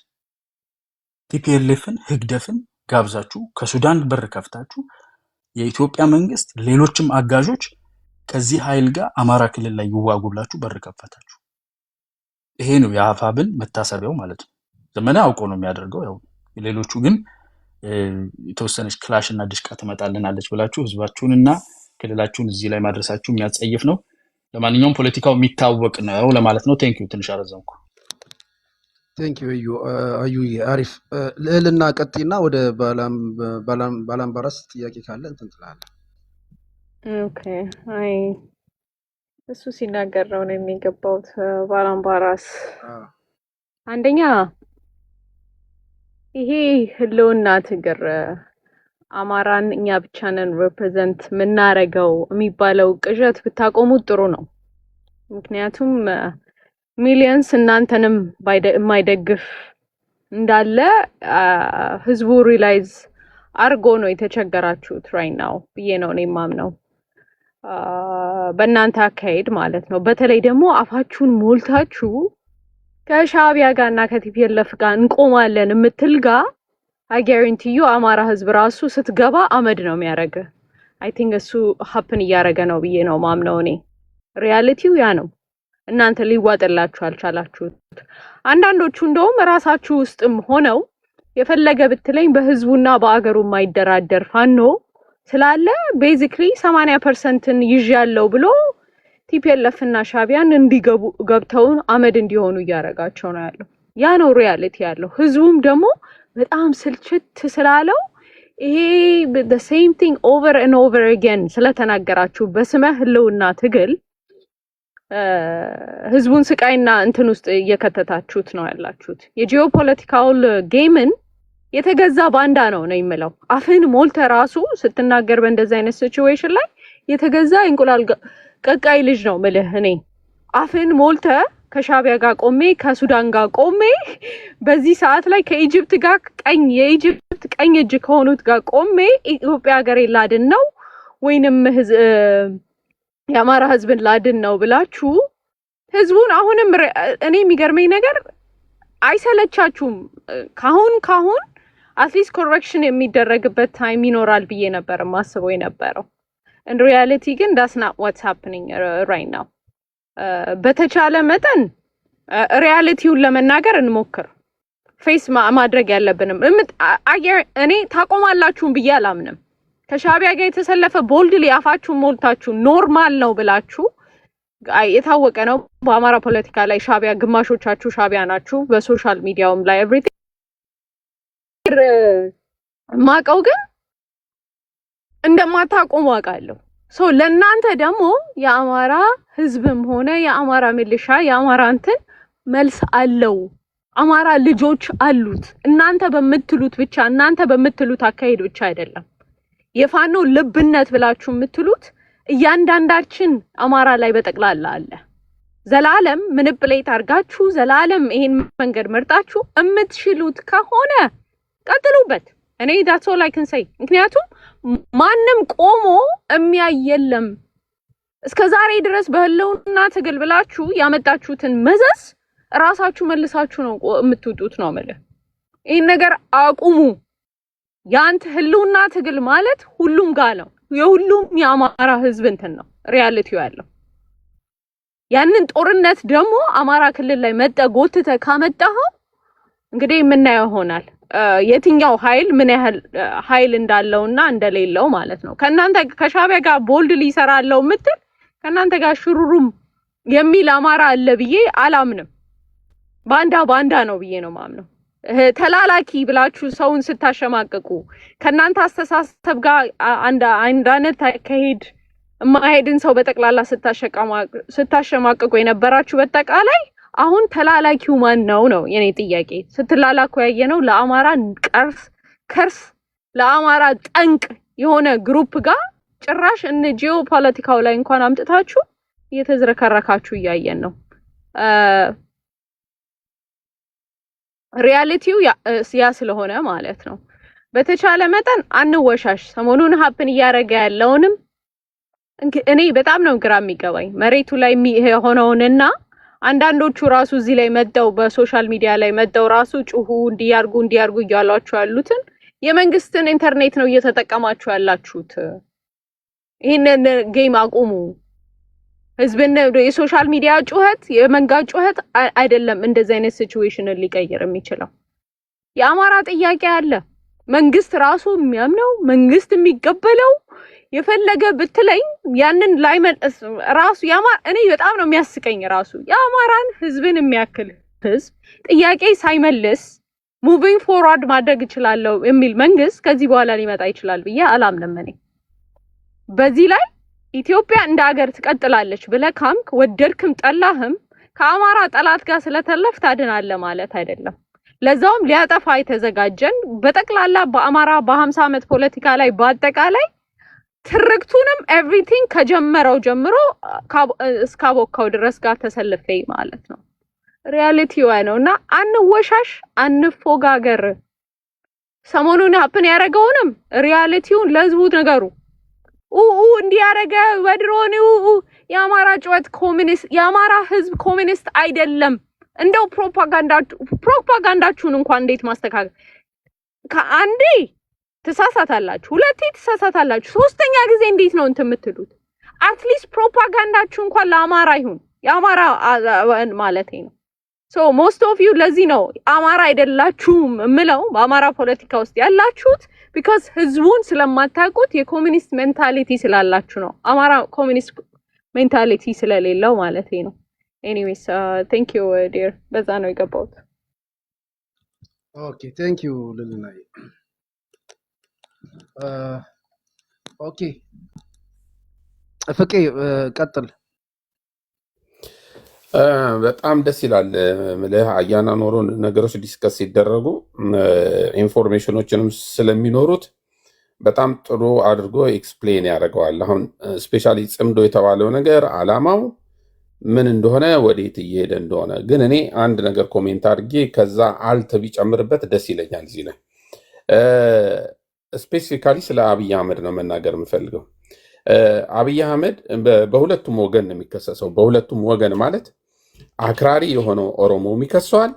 ቲፒኤልኤፍን ህግደፍን ጋብዛችሁ ከሱዳን በር ከፍታችሁ የኢትዮጵያ መንግስት ሌሎችም አጋዦች ከዚህ ኃይል ጋር አማራ ክልል ላይ ይዋጉ ብላችሁ በር ከፈታችሁ። ይሄ ነው የአፋብን መታሰቢያው ማለት ነው። ዘመነ አውቆ ነው የሚያደርገው። ያው ሌሎቹ ግን የተወሰነች ክላሽ እና ድሽቃ ትመጣልናለች ብላችሁ ህዝባችሁንና ክልላችሁን እዚህ ላይ ማድረሳችሁ የሚያጸይፍ ነው። ለማንኛውም ፖለቲካው የሚታወቅ ነው ለማለት ነው። ቴንክ ዩ ትንሽ አረዘምኩ። ቴንክ ዩ አዩዬ አሪፍ ልዕልና ቀጥይና ወደ ባላምባራስ ጥያቄ ካለ እንትን ትላለህ። ኦኬ አይ እሱ ሲናገር ነው የሚገባውት። ባላምባራስ አንደኛ ይሄ ህልውና ትግር አማራን እኛ ብቻ ነን ሪፕሬዘንት የምናረገው የሚባለው ቅዠት ብታቆሙት ጥሩ ነው። ምክንያቱም ሚሊየንስ እናንተንም የማይደግፍ እንዳለ ህዝቡ ሪላይዝ አርጎ ነው የተቸገራችሁት ራይት ናው ብዬ ነው እኔ የማምነው። በእናንተ አካሄድ ማለት ነው። በተለይ ደግሞ አፋችሁን ሞልታችሁ ከሻዕቢያ ጋርና ከቲፒኤልኤፍ ጋር እንቆማለን የምትል ጋር አይ ጋራንቲ ዩ አማራ ህዝብ ራሱ ስትገባ አመድ ነው የሚያረገ። አይ ቲንክ እሱ ሀፕን እያረገ ነው ብዬ ነው ማምነው እኔ። ሪያሊቲው ያ ነው። እናንተ ሊዋጥላችሁ አልቻላችሁት። አንዳንዶቹ እንደውም ራሳችሁ ውስጥም ሆነው የፈለገ ብትለኝ በህዝቡና በአገሩ የማይደራደር ፋኖ ስላለ ቤዚክሊ 80%ን ይዣለው ብሎ ቲፒኤልኤፍ እና ሻዕቢያን እንዲገቡ ገብተው አመድ እንዲሆኑ እያረጋቸው ነው ያለው። ያ ነው ሪያሊቲ ያለው። ህዝቡም ደግሞ በጣም ስልችት ስላለው ይሄ the same thing over and over again ስለተናገራችሁ በስመ ህልውና ትግል ህዝቡን ስቃይና እንትን ውስጥ እየከተታችሁት ነው ያላችሁት። የጂኦፖለቲካል ጌምን የተገዛ ባንዳ ነው የምለው። አፍን ሞልተ ራሱ ስትናገር በእንደዚህ አይነት ሲቹዌሽን ላይ የተገዛ እንቁላል ቀቃይ ልጅ ነው ምልህ እኔ። አፍን ሞልተ ከሻቢያ ጋር ቆሜ ከሱዳን ጋር ቆሜ በዚህ ሰዓት ላይ ከኢጅፕት ጋር የኢጅፕት ቀኝ እጅ ከሆኑት ጋር ቆሜ ኢትዮጵያ ሀገሬ ላድን ነው ወይንም የአማራ ህዝብን ላድን ነው ብላችሁ ህዝቡን አሁንም እኔ የሚገርመኝ ነገር አይሰለቻችሁም? ካሁን አትሊስት ኮሬክሽን የሚደረግበት ታይም ይኖራል ብዬ ነበር ማስበው የነበረው። in reality ግን that's not what's happening right now። በተቻለ መጠን ሪያሊቲውን ለመናገር እንሞክር። ፌስ ማድረግ ያለብንም እኔ ታቆማላችሁም ብዬ አላምንም። ከሻቢያ ጋር የተሰለፈ ቦልድሊ አፋችሁን ሞልታችሁ ኖርማል ነው ብላችሁ የታወቀ ነው። በአማራ ፖለቲካ ላይ ሻቢያ ግማሾቻችሁ ሻቢያ ናችሁ። በሶሻል ሚዲያውም ላይ ኤቭሪቲንግ ማቀው ግን እንደማታቆሙ አውቃለሁ። ሶ ለእናንተ ደግሞ የአማራ ህዝብም ሆነ የአማራ ሚሊሻ የአማራ እንትን መልስ አለው። አማራ ልጆች አሉት። እናንተ በምትሉት ብቻ እናንተ በምትሉት አካሄድ ብቻ አይደለም። የፋኖ ልብነት ብላችሁ የምትሉት እያንዳንዳችን አማራ ላይ በጠቅላላ አለ። ዘላለም ምንፕሌት አርጋችሁ ዘላለም ይሄን መንገድ መርጣችሁ እምትሽሉት ከሆነ ቀጥሉበት። እኔ that's all I can say። ምክንያቱም ማንም ቆሞ የሚያየለም እስከ ዛሬ ድረስ በህልውና ትግል ብላችሁ ያመጣችሁትን መዘዝ ራሳችሁ መልሳችሁ ነው የምትውጡት ነው ማለት። ይሄን ነገር አቁሙ። ያንተ ህልውና ትግል ማለት ሁሉም ጋር ነው። የሁሉም የአማራ ህዝብ እንትን ነው ሪያሊቲው ያለው። ያንን ጦርነት ደግሞ አማራ ክልል ላይ ጎትተ ካመጣኸው እንግዲህ የምናየው ይሆናል የትኛው ኃይል ምን ያህል ኃይል እንዳለውና እንደሌለው ማለት ነው። ከናንተ ከሻቢያ ጋር ቦልድሊ ይሰራለው ምትል ከናንተ ጋር ሽሩሩም የሚል አማራ አለ ብዬ አላምንም። ባንዳ ነው ብዬ ነው ማምነው። ተላላኪ ብላችሁ ሰውን ስታሸማቀቁ ከናንተ አስተሳሰብ ጋር አንድ አይነት አካሄድ ማሄድን ሰው በጠቅላላ ስታሸማቀቁ የነበራችሁ በጠቃላይ አሁን ተላላኪው ማን ነው የኔ ጥያቄ። ስትላላኩ ያየነው ለአማራ ከርስ ለአማራ ጠንቅ የሆነ ግሩፕ ጋር ጭራሽ እነ ጂኦፖለቲካው ላይ እንኳን አምጥታችሁ እየተዝረከረካችሁ እያየን ነው። ሪያሊቲው ያ ስለሆነ ማለት ነው። በተቻለ መጠን አንወሻሽ። ሰሞኑን ሀፕን እያደረገ ያለውንም እኔ በጣም ነው ግራ የሚገባኝ መሬቱ ላይ የሆነውንና አንዳንዶቹ ራሱ እዚህ ላይ መጣው በሶሻል ሚዲያ ላይ መጣው ራሱ ጩሁ እንዲያርጉ እያሏችሁ ያሉትን የመንግስትን ኢንተርኔት ነው እየተጠቀማችሁ ያላችሁት። ይሄንን ጌም አቁሙ። ህዝብን የሶሻል ሚዲያ ጩኸት የመንጋ ጩኸት አይደለም እንደዚህ አይነት ሲቹዌሽንን ሊቀይር የሚችለው። የአማራ ጥያቄ አለ። መንግስት ራሱ የሚያምነው መንግስት የሚቀበለው የፈለገ ብትለኝ ያንን ላይመልስ ራሱ እኔ በጣም ነው የሚያስቀኝ ራሱ የአማራን ህዝብን የሚያክል ህዝብ ጥያቄ ሳይመልስ ሙቪንግ ፎርዋርድ ማድረግ ይችላል የሚል መንግስት ከዚህ በኋላ ሊመጣ ይችላል ብዬ አላምንም። እኔ በዚህ ላይ ኢትዮጵያ እንደ ሀገር ትቀጥላለች ብለካምክ ወደድክም ጠላህም ከአማራ ጠላት ጋር ስለተለፍ ታድናለህ ማለት አይደለም። ለዛውም ሊያጠፋ የተዘጋጀን በጠቅላላ በአማራ በ50 ዓመት ፖለቲካ ላይ በአጠቃላይ ትርክቱንም ኤቭሪቲንግ ከጀመረው ጀምሮ እስካቦካው ድረስ ጋር ተሰልፈ ማለት ነው። ሪያሊቲው ነውና አንወሻሽ፣ አንፎጋገር። ሰሞኑን ሀፕን ያደረገውንም ሪያሊቲውን ለህዝቡ ነገሩ። እንዲያረገ ወድሮን የአማራ ጩኸት ኮሚኒስት የአማራ ህዝብ ኮሚኒስት አይደለም። እንደው ፕሮፓጋንዳችሁን እንኳን እንዴት ማስተካከል ከአንዴ ተሳሳታላችሁ፣ ሁለቴ ተሳሳታላችሁ፣ ሶስተኛ ጊዜ እንዴት ነው የምትሉት? አትሊስት ፕሮፓጋንዳችሁ እንኳን ለአማራ ይሁን የአማራ ማለቴ ነው። ሶ ሞስት ኦፍ ዩ ለዚህ ነው አማራ አይደላችሁም እምለው በአማራ ፖለቲካ ውስጥ ያላችሁት ቢካዝ ህዝቡን ስለማታውቁት የኮሚኒስት ሜንታሊቲ ስላላችሁ ነው። አማራ ኮሚኒስት ሜንታሊቲ ስለሌለው ማለቴ ነው። ኤኒዌይስ ቴንክ ዩ ዲር በዛ ነው የገባሁት። ኦኬ ቴንክ ዩ ልልናይ ኦኬ ፍቄ ቀጥል። በጣም ደስ ይላል። ምልህ አያና ኖሮ ነገሮች ዲስከስ ሲደረጉ ኢንፎርሜሽኖችንም ስለሚኖሩት በጣም ጥሩ አድርጎ ኤክስፕሌን ያደርገዋል። አሁን ስፔሻሊ ጽምዶ የተባለው ነገር አላማው ምን እንደሆነ ወዴት እየሄደ እንደሆነ ግን እኔ አንድ ነገር ኮሜንት አድርጌ ከዛ አልት ቢጨምርበት ደስ ይለኛል። እዚህ ላይ ስፔሲፊካሊ ስለ አብይ አህመድ ነው መናገር የምፈልገው። አብይ አህመድ በሁለቱም ወገን ነው የሚከሰሰው። በሁለቱም ወገን ማለት አክራሪ የሆነው ኦሮሞም ይከሰዋል፣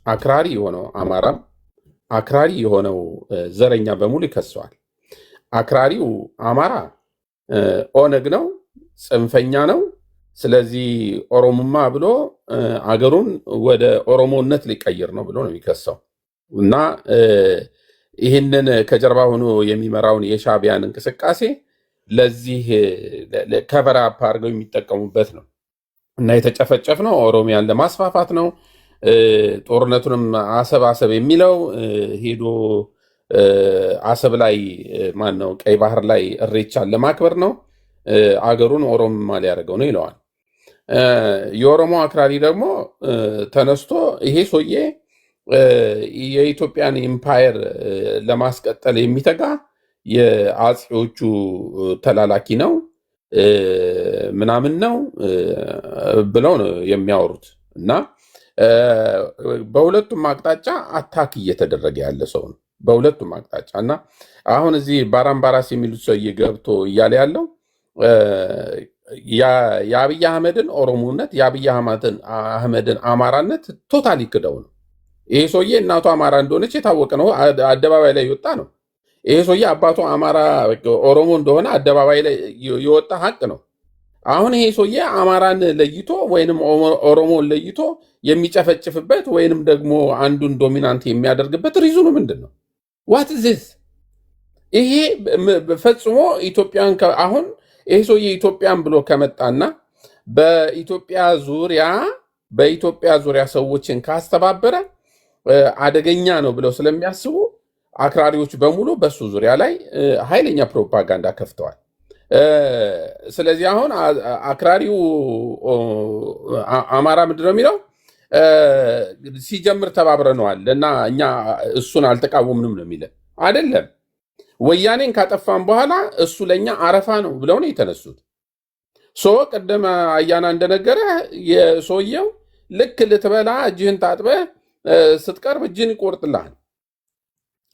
አክራሪ የሆነው አማራም፣ አክራሪ የሆነው ዘረኛ በሙሉ ይከሰዋል። አክራሪው አማራ ኦነግ ነው፣ ጽንፈኛ ነው። ስለዚህ ኦሮሞማ ብሎ አገሩን ወደ ኦሮሞነት ሊቀይር ነው ብሎ ነው የሚከሰው እና ይህንን ከጀርባ ሆኖ የሚመራውን የሻዕቢያን እንቅስቃሴ ለዚህ ከቨር አፕ አድርገው የሚጠቀሙበት ነው እና የተጨፈጨፍ ነው ኦሮሚያን ለማስፋፋት ነው። ጦርነቱንም አሰብ የሚለው ሄዶ አሰብ ላይ ማነው ቀይ ባህር ላይ እሬቻን ለማክበር ነው። አገሩን ኦሮሞማ ሊያደርገው ነው ይለዋል። የኦሮሞ አክራሪ ደግሞ ተነስቶ ይሄ ሰውዬ የኢትዮጵያን ኢምፓየር ለማስቀጠል የሚተጋ የአጼዎቹ ተላላኪ ነው ምናምን ነው ብለው ነው የሚያወሩት እና በሁለቱም አቅጣጫ አታክ እየተደረገ ያለ ሰው ነው። በሁለቱም አቅጣጫ እና አሁን እዚህ ባራምባራስ የሚሉት ሰውዬ ገብቶ እያለ ያለው የአብይ አህመድን ኦሮሞነት የአብይ አህመድን አማራነት ቶታሊ ክደው ነው። ይሄ ሰውዬ እናቱ አማራ እንደሆነች የታወቀ ነው፣ አደባባይ ላይ የወጣ ነው። ይሄ ሰውዬ አባቱ አማራ ኦሮሞ እንደሆነ አደባባይ ላይ የወጣ ሀቅ ነው። አሁን ይሄ ሰውዬ አማራን ለይቶ ወይንም ኦሮሞን ለይቶ የሚጨፈጭፍበት ወይንም ደግሞ አንዱን ዶሚናንት የሚያደርግበት ሪዙኑ ምንድን ነው? ዋት ዚስ? ይሄ ፈጽሞ ኢትዮጵያን አሁን ይሄ ሰውዬ ኢትዮጵያን ብሎ ከመጣና በኢትዮጵያ ዙሪያ ሰዎችን ካስተባበረ አደገኛ ነው ብለው ስለሚያስቡ አክራሪዎች በሙሉ በሱ ዙሪያ ላይ ኃይለኛ ፕሮፓጋንዳ ከፍተዋል። ስለዚህ አሁን አክራሪው አማራ ምንድን ነው የሚለው ሲጀምር ተባብረነዋል እና እኛ እሱን አልተቃወምንም ነው የሚለን። አይደለም ወያኔን ካጠፋን በኋላ እሱ ለእኛ አረፋ ነው ብለው ነው የተነሱት። ቅድም አያና እንደነገረ የሰውየው ልክ ልትበላ እጅህን ታጥበህ ስትቀርብ እጅህን ይቆርጥልሃል።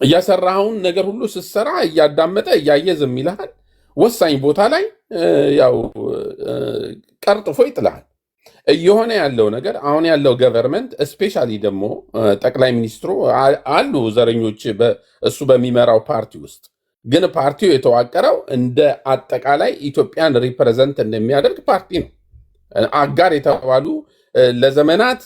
እያሰራኸውን ነገር ሁሉ ስትሰራ እያዳመጠ እያየ ዝም ይልሃል። ወሳኝ ቦታ ላይ ያው ቀርጥፎ ይጥልሃል። እየሆነ ያለው ነገር አሁን ያለው ገቨርንመንት እስፔሻሊ ደግሞ ጠቅላይ ሚኒስትሩ አሉ ዘረኞች እሱ በሚመራው ፓርቲ ውስጥ ግን ፓርቲው የተዋቀረው እንደ አጠቃላይ ኢትዮጵያን ሪፕሬዘንት እንደሚያደርግ ፓርቲ ነው። አጋር የተባሉ ለዘመናት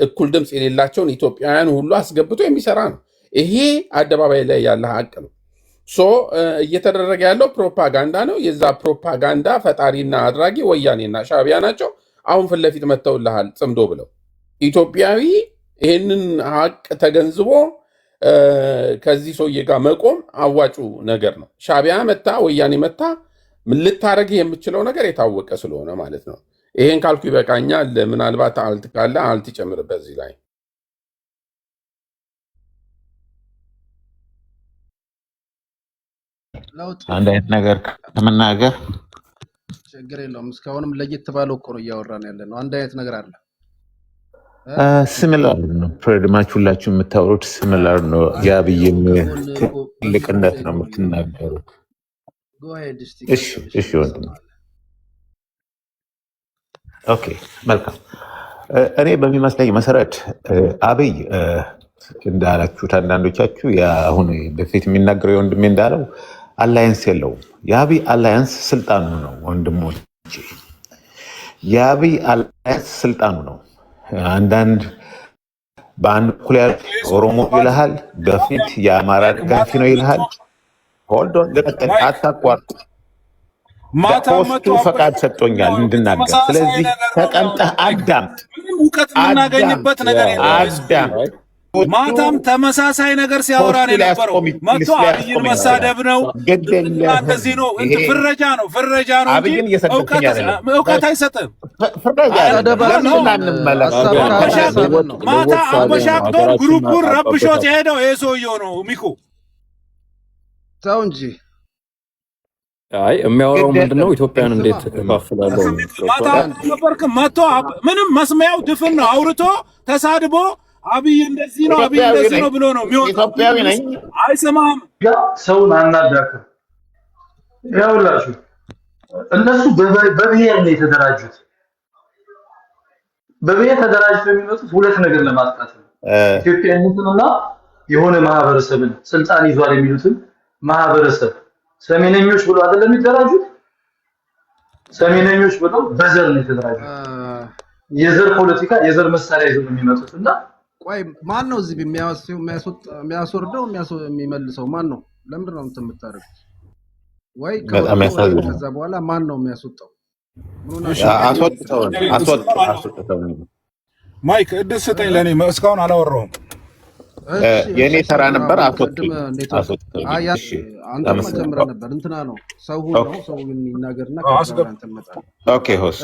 እኩል ድምፅ የሌላቸውን ኢትዮጵያውያን ሁሉ አስገብቶ የሚሰራ ነው። ይሄ አደባባይ ላይ ያለ ሀቅ ነው። እየተደረገ ያለው ፕሮፓጋንዳ ነው። የዛ ፕሮፓጋንዳ ፈጣሪና አድራጊ ወያኔና ሻዕቢያ ናቸው። አሁን ፊት ለፊት መጥተውልሃል ጽምዶ ብለው። ኢትዮጵያዊ ይህንን ሀቅ ተገንዝቦ ከዚህ ሰውዬ ጋር መቆም አዋጩ ነገር ነው። ሻዕቢያ መታ ወያኔ መታ ልታረግ የምችለው ነገር የታወቀ ስለሆነ ማለት ነው። ይሄን ካልኩ ይበቃኛል። ምናልባት አልት ካለ አልት ይጨምርበት እዚህ ላይ። አንድ አይነት ነገር ከመናገር ችግር የለውም። እስካሁንም ለየት ባለው እኮ ነው እያወራን ያለ ነው። አንድ አይነት ነገር አለ። ስሚላር ነው። ፕሬድማች ሁላችሁ የምታወሩት ስሚላር ነው። የአብይን ትልቅነት ነው የምትናገሩት። እሺ ወንድም። ኦኬ መልካም። እኔ በሚመስለኝ መሰረት አብይ እንዳላችሁት አንዳንዶቻችሁ አሁን በፊት የሚናገረው ወንድሜ እንዳለው አላያንስ የለውም። የአብይ አላያንስ ስልጣኑ ነው ወንድሞች፣ የአብይ አላያንስ ስልጣኑ ነው። አንዳንድ በአንድ በኩል ያለ ኦሮሞ ይልሃል፣ በፊት የአማራ ደጋፊ ነው ይልሃል። ሆልዶን ለቀቀል አታቋርጥ። ሆስቱ ፈቃድ ሰጥቶኛል እንድናገር። ስለዚህ ተቀምጠህ አዳምጥ። እውቀት የምናገኝበት ነገር አዳምጥ። ማታም ተመሳሳይ ነገር ሲያወራ ነው የነበረው። መጥቶ አብይን መሳደብ ነው እንደዚህ ነው፣ ፍረጃ ነው። አብይን እየሰደብከኝ አይደለም፣ እውቀት አይሰጥም። ማታ አበሻቅጦን ግሩፑን ረብሾት የሄደው ይሄ ሰውዬው ነው። ሚኩ ተው እንጂ አይ የሚያወራው ምንድነው? ኢትዮጵያን እንዴት ተካፍላለሁ? ማታ ነበርክ መጥቶ ምንም መስሚያው ድፍን ነው። አውርቶ ተሳድቦ አብይ እንደዚህ ነው አብይ እንደዚህ ነው ብሎ ነው የሚወጣው። ኢትዮጵያዊ ነኝ አይሰማም። ሰውን አናዳክም። ያውላችሁ እነሱ በብሔር ነው የተደራጁት። በብሔር ተደራጅተው የሚመጡት ሁለት ነገር ለማጥቃት ነው። ኢትዮጵያዊነትንና የሆነ ማህበረሰብን ስልጣን ይዟል የሚሉትን ማህበረሰብ ሰሜነኞች ብሎ አይደለም የሚደራጁት። ሰሜነኞች ብሎ በዘር ነው የተደራጁት። የዘር ፖለቲካ የዘር መሳሪያ ይዘው የሚመጡትና ቆይ ማን ነው እዚህ የሚያስወርደው የሚመልሰው ማን ነው? ለምንድን ነው እንትን የምታደርጉት? ወይ ከዛ በኋላ ማን ነው የሚያስወጣው? አስወጥተው ማይክ እድል ስጠኝ ለኔ እስካሁን አላወራሁም። የኔ ተራ ነበር። አስወጥተው አንተ መጀመሪያ ነበር እንትና ነው ሰው ነው ሰው ይናገርና ከአንተ መጣ። ኦኬ ሆስ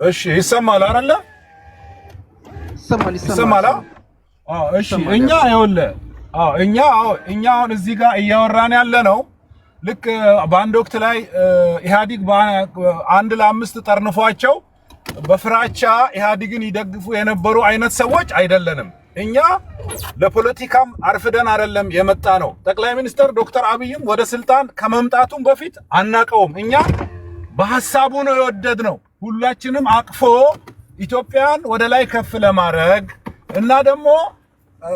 እሺ ይሰማል አይደለ? ይሰማል። እሺ እኛ ይኸውልህ እኛ አሁን እዚህ ጋር እያወራን ያለ ነው ልክ በአንድ ወቅት ላይ ኢህአዲግ አንድ ለአምስት ጠርንፏቸው በፍራቻ ኢህአዲግን ይደግፉ የነበሩ አይነት ሰዎች አይደለንም። እኛ ለፖለቲካም አርፍደን አይደለም የመጣ ነው። ጠቅላይ ሚኒስትር ዶክተር አብይም ወደ ስልጣን ከመምጣቱም በፊት አናቀውም። እኛ በሐሳቡ ነው የወደድነው። ሁላችንም አቅፎ ኢትዮጵያን ወደ ላይ ከፍ ለማድረግ እና ደግሞ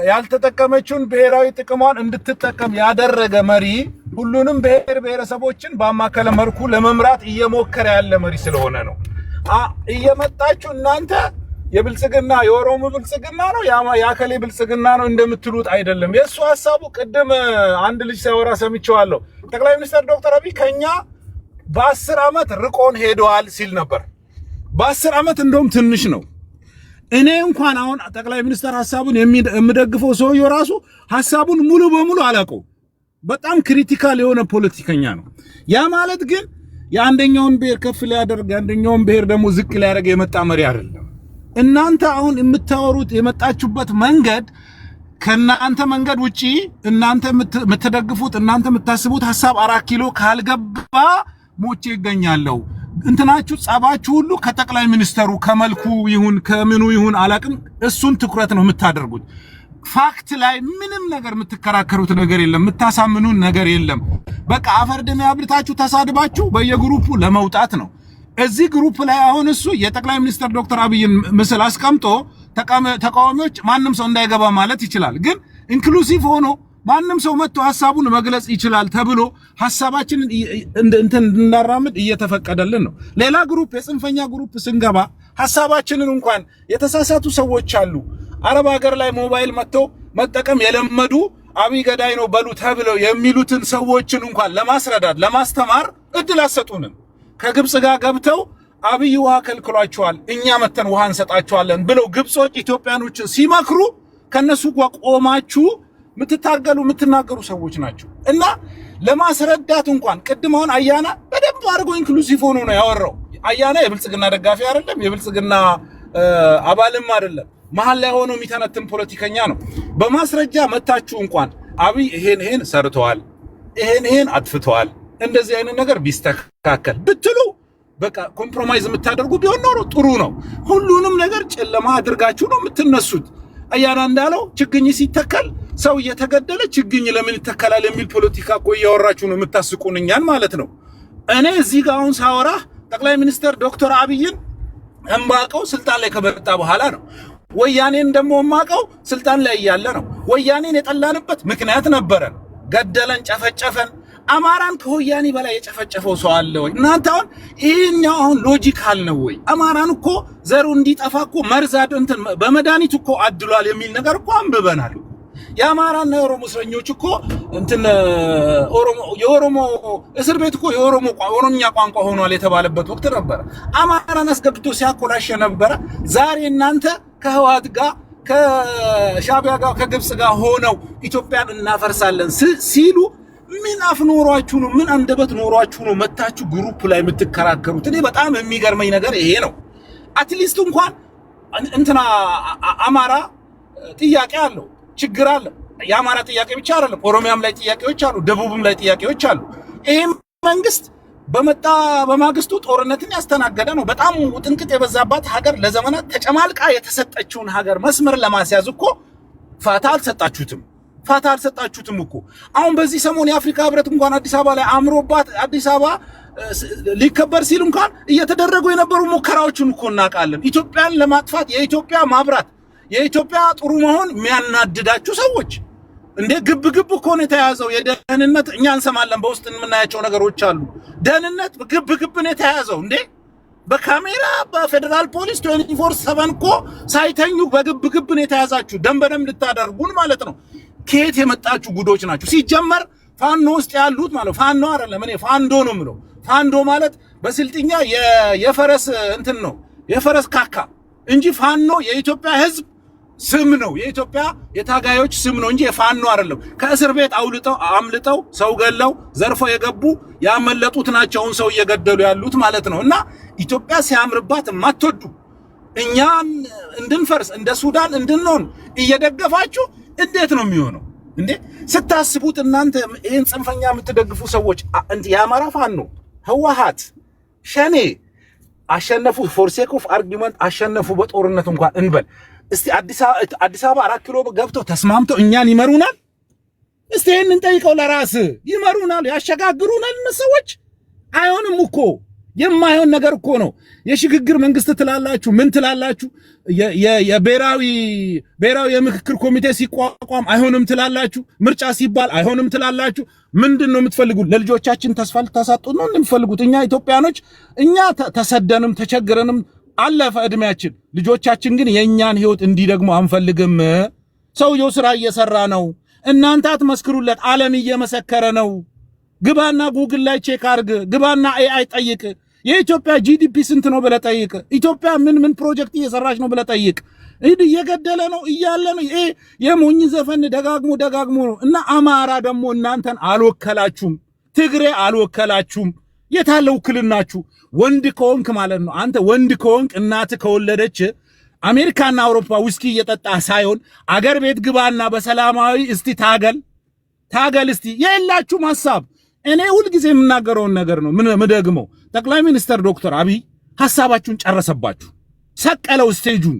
ያልተጠቀመችውን ብሔራዊ ጥቅሟን እንድትጠቀም ያደረገ መሪ ሁሉንም ብሔር ብሔረሰቦችን በአማከለ መልኩ ለመምራት እየሞከረ ያለ መሪ ስለሆነ ነው። እየመጣችሁ እናንተ የብልጽግና የኦሮሞ ብልጽግና ነው ያከሌ ብልጽግና ነው እንደምትሉት አይደለም። የሱ ሐሳቡ ቅድም አንድ ልጅ ሲያወራ ሰምቼዋለሁ። ጠቅላይ ሚኒስትር ዶክተር አብይ ከኛ በ10 ዓመት ርቆን ሄደዋል ሲል ነበር። በ10 ዓመት እንደውም ትንሽ ነው። እኔ እንኳን አሁን ጠቅላይ ሚኒስትር ሐሳቡን የምደግፈው ሰውየው ራሱ ሐሳቡን ሙሉ በሙሉ አላውቀው። በጣም ክሪቲካል የሆነ ፖለቲከኛ ነው። ያ ማለት ግን የአንደኛውን ብሔር ከፍ ሊያደርግ አንደኛውን ብሔር ደግሞ ዝቅ ሊያደርግ የመጣ መሪ አይደለም። እናንተ አሁን የምታወሩት የመጣችሁበት መንገድ ከናንተ መንገድ ውጪ እናንተ የምትደግፉት እናንተ የምታስቡት ሐሳብ 4 ኪሎ ካልገባ ሞቼ ይገኛለሁ። እንትናችሁ ጻባችሁ ሁሉ ከጠቅላይ ሚኒስተሩ ከመልኩ ይሁን ከምኑ ይሁን አላቅም እሱን ትኩረት ነው የምታደርጉት። ፋክት ላይ ምንም ነገር የምትከራከሩት ነገር የለም፣ የምታሳምኑን ነገር የለም። በቃ አፈርድሜ አብልታችሁ ተሳድባችሁ በየግሩፑ ለመውጣት ነው። እዚህ ግሩፕ ላይ አሁን እሱ የጠቅላይ ሚኒስትር ዶክተር አብይን ምስል አስቀምጦ ተቃዋሚዎች ማንም ሰው እንዳይገባ ማለት ይችላል። ግን ኢንክሉሲቭ ሆኖ ማንም ሰው መጥቶ ሐሳቡን መግለጽ ይችላል ተብሎ ሐሳባችንን እንድናራምድ እየተፈቀደልን ነው። ሌላ ግሩፕ የጽንፈኛ ግሩፕ ስንገባ ሐሳባችንን እንኳን የተሳሳቱ ሰዎች አሉ። አረብ ሀገር ላይ ሞባይል መጥተው መጠቀም የለመዱ አብይ ገዳይ ነው በሉ ተብለው የሚሉትን ሰዎችን እንኳን ለማስረዳት ለማስተማር እድል አሰጡንም። ከግብጽ ጋር ገብተው አብይ ውሃ ከልክሏቸዋል እኛ መተን ውሃ እንሰጣቸዋለን ብለው ግብጾች ኢትዮጵያኖችን ሲመክሩ ከነሱ ጋር ቆማችሁ ምትታገሉ ምትናገሩ ሰዎች ናቸው። እና ለማስረዳት እንኳን ቅድማውን አያና በደንብ አድርጎ ኢንክሉሲቭ ሆኖ ነው ያወራው። አያና የብልጽግና ደጋፊ አይደለም፣ የብልጽግና አባልም አይደለም። መሀል ላይ ሆኖ የሚተነትን ፖለቲከኛ ነው። በማስረጃ መታችሁ እንኳን አብይ ይሄን ሰርተዋል፣ ይሄን አጥፍተዋል፣ እንደዚህ አይነት ነገር ቢስተካከል ብትሉ በቃ ኮምፕሮማይዝ የምታደርጉ ቢሆን ኖሮ ጥሩ ነው። ሁሉንም ነገር ጨለማ አድርጋችሁ ነው የምትነሱት። አያና እንዳለው ችግኝ ሲተከል ሰው እየተገደለ ችግኝ ለምን ይተከላል የሚል ፖለቲካ እኮ እያወራችሁ ነው የምታስቁን እኛን ማለት ነው። እኔ እዚህ ጋር አሁን ሳወራ ጠቅላይ ሚኒስትር ዶክተር አብይን እማቀው ስልጣን ላይ ከመጣ በኋላ ነው። ወያኔን ደግሞ እማቀው ስልጣን ላይ እያለ ነው። ወያኔን የጠላንበት ምክንያት ነበረን። ገደለን፣ ጨፈጨፈን። አማራን ከወያኔ በላይ የጨፈጨፈው ሰው አለ ወይ? እናንተ አሁን ይሄኛው አሁን ሎጂካል ነው ወይ? አማራን እኮ ዘሩ እንዲጠፋ እኮ መርዛድ እንትን በመድኃኒት እኮ አድሏል የሚል ነገር እኮ አንብበናል። የአማራና የኦሮሞ እስረኞች እኮ እንትን የኦሮሞ እስር ቤት እኮ የኦሮምኛ ቋንቋ ሆኗል የተባለበት ወቅት ነበረ። አማራን አስገብቶ ሲያኮላሽ ነበረ። ዛሬ እናንተ ከህወሓት ጋር ከሻዕቢያ ጋር ከግብጽ ጋር ሆነው ኢትዮጵያን እናፈርሳለን ሲሉ ምን አፍ ኖሯችሁ ነው? ምን አንደበት ኖሯችሁ ነው መታችሁ ግሩፕ ላይ የምትከራከሩት? እኔ በጣም የሚገርመኝ ነገር ይሄ ነው። አትሊስት እንኳን እንትና አማራ ጥያቄ አለው፣ ችግር አለ። የአማራ ጥያቄ ብቻ አይደለም፣ ኦሮሚያም ላይ ጥያቄዎች አሉ፣ ደቡብም ላይ ጥያቄዎች አሉ። ይሄ መንግስት በመጣ በማግስቱ ጦርነትን ያስተናገደ ነው። በጣም ውጥንቅጥ የበዛባት ሀገር ለዘመናት ተጨማልቃ የተሰጠችውን ሀገር መስመር ለማስያዝ እኮ ፋታ አልሰጣችሁትም እኮ። አሁን በዚህ ሰሞን የአፍሪካ ህብረት እንኳን አዲስ አበባ ላይ አምሮባት አዲስ አበባ ሊከበር ሲል እንኳን እየተደረጉ የነበሩ ሙከራዎችን እኮ እናውቃለን። ኢትዮጵያን ለማጥፋት የኢትዮጵያ ማብራት የኢትዮጵያ ጥሩ መሆን የሚያናድዳችሁ ሰዎች እንዴ ግብ እኮ ነው የተያዘው። የደህንነት እኛ እንሰማለን፣ በውስጥ የምናያቸው ነገሮች አሉ። ደህንነት ግብ ነው የተያዘው እንዴ በካሜራ በፌደራል ፖሊስ 24/7 እኮ ሳይተኙ በግብ ነው የተያዛችሁ። ደንበደም ልታደርጉን ማለት ነው። ከየት የመጣችሁ ጉዶች ናችሁ? ሲጀመር ፋኖ ውስጥ ያሉት ማለት ፋኖ አይደለም፣ እኔ ፋንዶ ነው የምለው። ፋንዶ ማለት በስልጥኛ የፈረስ እንትን ነው፣ የፈረስ ካካ እንጂ ፋኖ የኢትዮጵያ ህዝብ ስም ነው። የኢትዮጵያ የታጋዮች ስም ነው እንጂ የፋኖ አይደለም። ከእስር ቤት አምልጠው ሰው ገለው ዘርፈው የገቡ ያመለጡት ናቸውን ሰው እየገደሉ ያሉት ማለት ነው። እና ኢትዮጵያ ሲያምርባት ማትወዱ እኛን እንድንፈርስ እንደ ሱዳን እንድንሆን እየደገፋችሁ እንዴት ነው የሚሆነው እንዴ? ስታስቡት እናንተ ይሄን ጽንፈኛ የምትደግፉ ሰዎች የአማራ ፋኖ፣ ህወሓት፣ ሸኔ አሸነፉ፣ ፎር ሴክ ኦፍ አርጊመንት አሸነፉ በጦርነት እንኳን እንበል። እስቲ አዲስ አበባ 4 ኪሎ ገብተው ተስማምተው እኛን ይመሩናል? እስቲ ይሄንን ጠይቀው ለራስ ይመሩናል? ያሸጋግሩናል? እነሰዎች አይሆንም እኮ የማይሆን ነገር እኮ ነው። የሽግግር መንግስት ትላላችሁ፣ ምን ትላላችሁ? የብሔራዊ የምክክር ኮሚቴ ሲቋቋም አይሆንም ትላላችሁ። ምርጫ ሲባል አይሆንም ትላላችሁ። ምንድነው የምትፈልጉት? ለልጆቻችን ተስፋ ልታሳጡት ነው የምትፈልጉት? እኛ ኢትዮጵያኖች እኛ ተሰደንም ተቸግረንም አለፈ እድሜያችን። ልጆቻችን ግን የኛን ህይወት እንዲደግሙ አንፈልግም። ሰውየው ስራ እየሰራ ነው። እናንተ አትመስክሩለት፣ ዓለም እየመሰከረ ነው። ግባና ጉግል ላይ ቼክ አርግ፣ ግባና ኤአይ ጠይቅ። የኢትዮጵያ ጂዲፒ ስንት ነው ብለህ ጠይቅ። ኢትዮጵያ ምን ፕሮጀክት እየሰራች ነው ብለህ ጠይቅ። እየገደለ ነው እያለ ነው። ይሄ የሞኝ ዘፈን ደጋግሞ ነው። እና አማራ ደግሞ እናንተን አልወከላችሁም፣ ትግሬ አልወከላችሁም። የታለ ውክልናችሁ? ወንድ ከሆንክ ማለት ነው። አንተ ወንድ ከሆንክ እናት ከወለደች አሜሪካና አውሮፓ ውስኪ እየጠጣ ሳይሆን አገር ቤት ግባና በሰላማዊ እስቲ ታገል እስቲ። የላችሁም ሐሳብ። እኔ ሁልጊዜ የምናገረውን ነገር ነው ምደግመው። ጠቅላይ ሚኒስትር ዶክተር አብይ ሐሳባችሁን ጨረሰባችሁ፣ ሰቀለው ስቴጁን።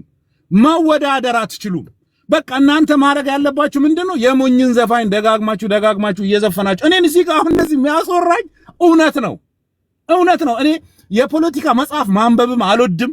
መወዳደር አትችሉም። በቃ እናንተ ማድረግ ያለባችሁ ምንድነው? የሞኝን ዘፋኝ ደጋግማችሁ እየዘፈናችሁ እኔን እዚህ ጋር አሁን እንደዚህ የሚያስወራኝ እውነት ነው። እኔ የፖለቲካ መጽሐፍ ማንበብም አልወድም።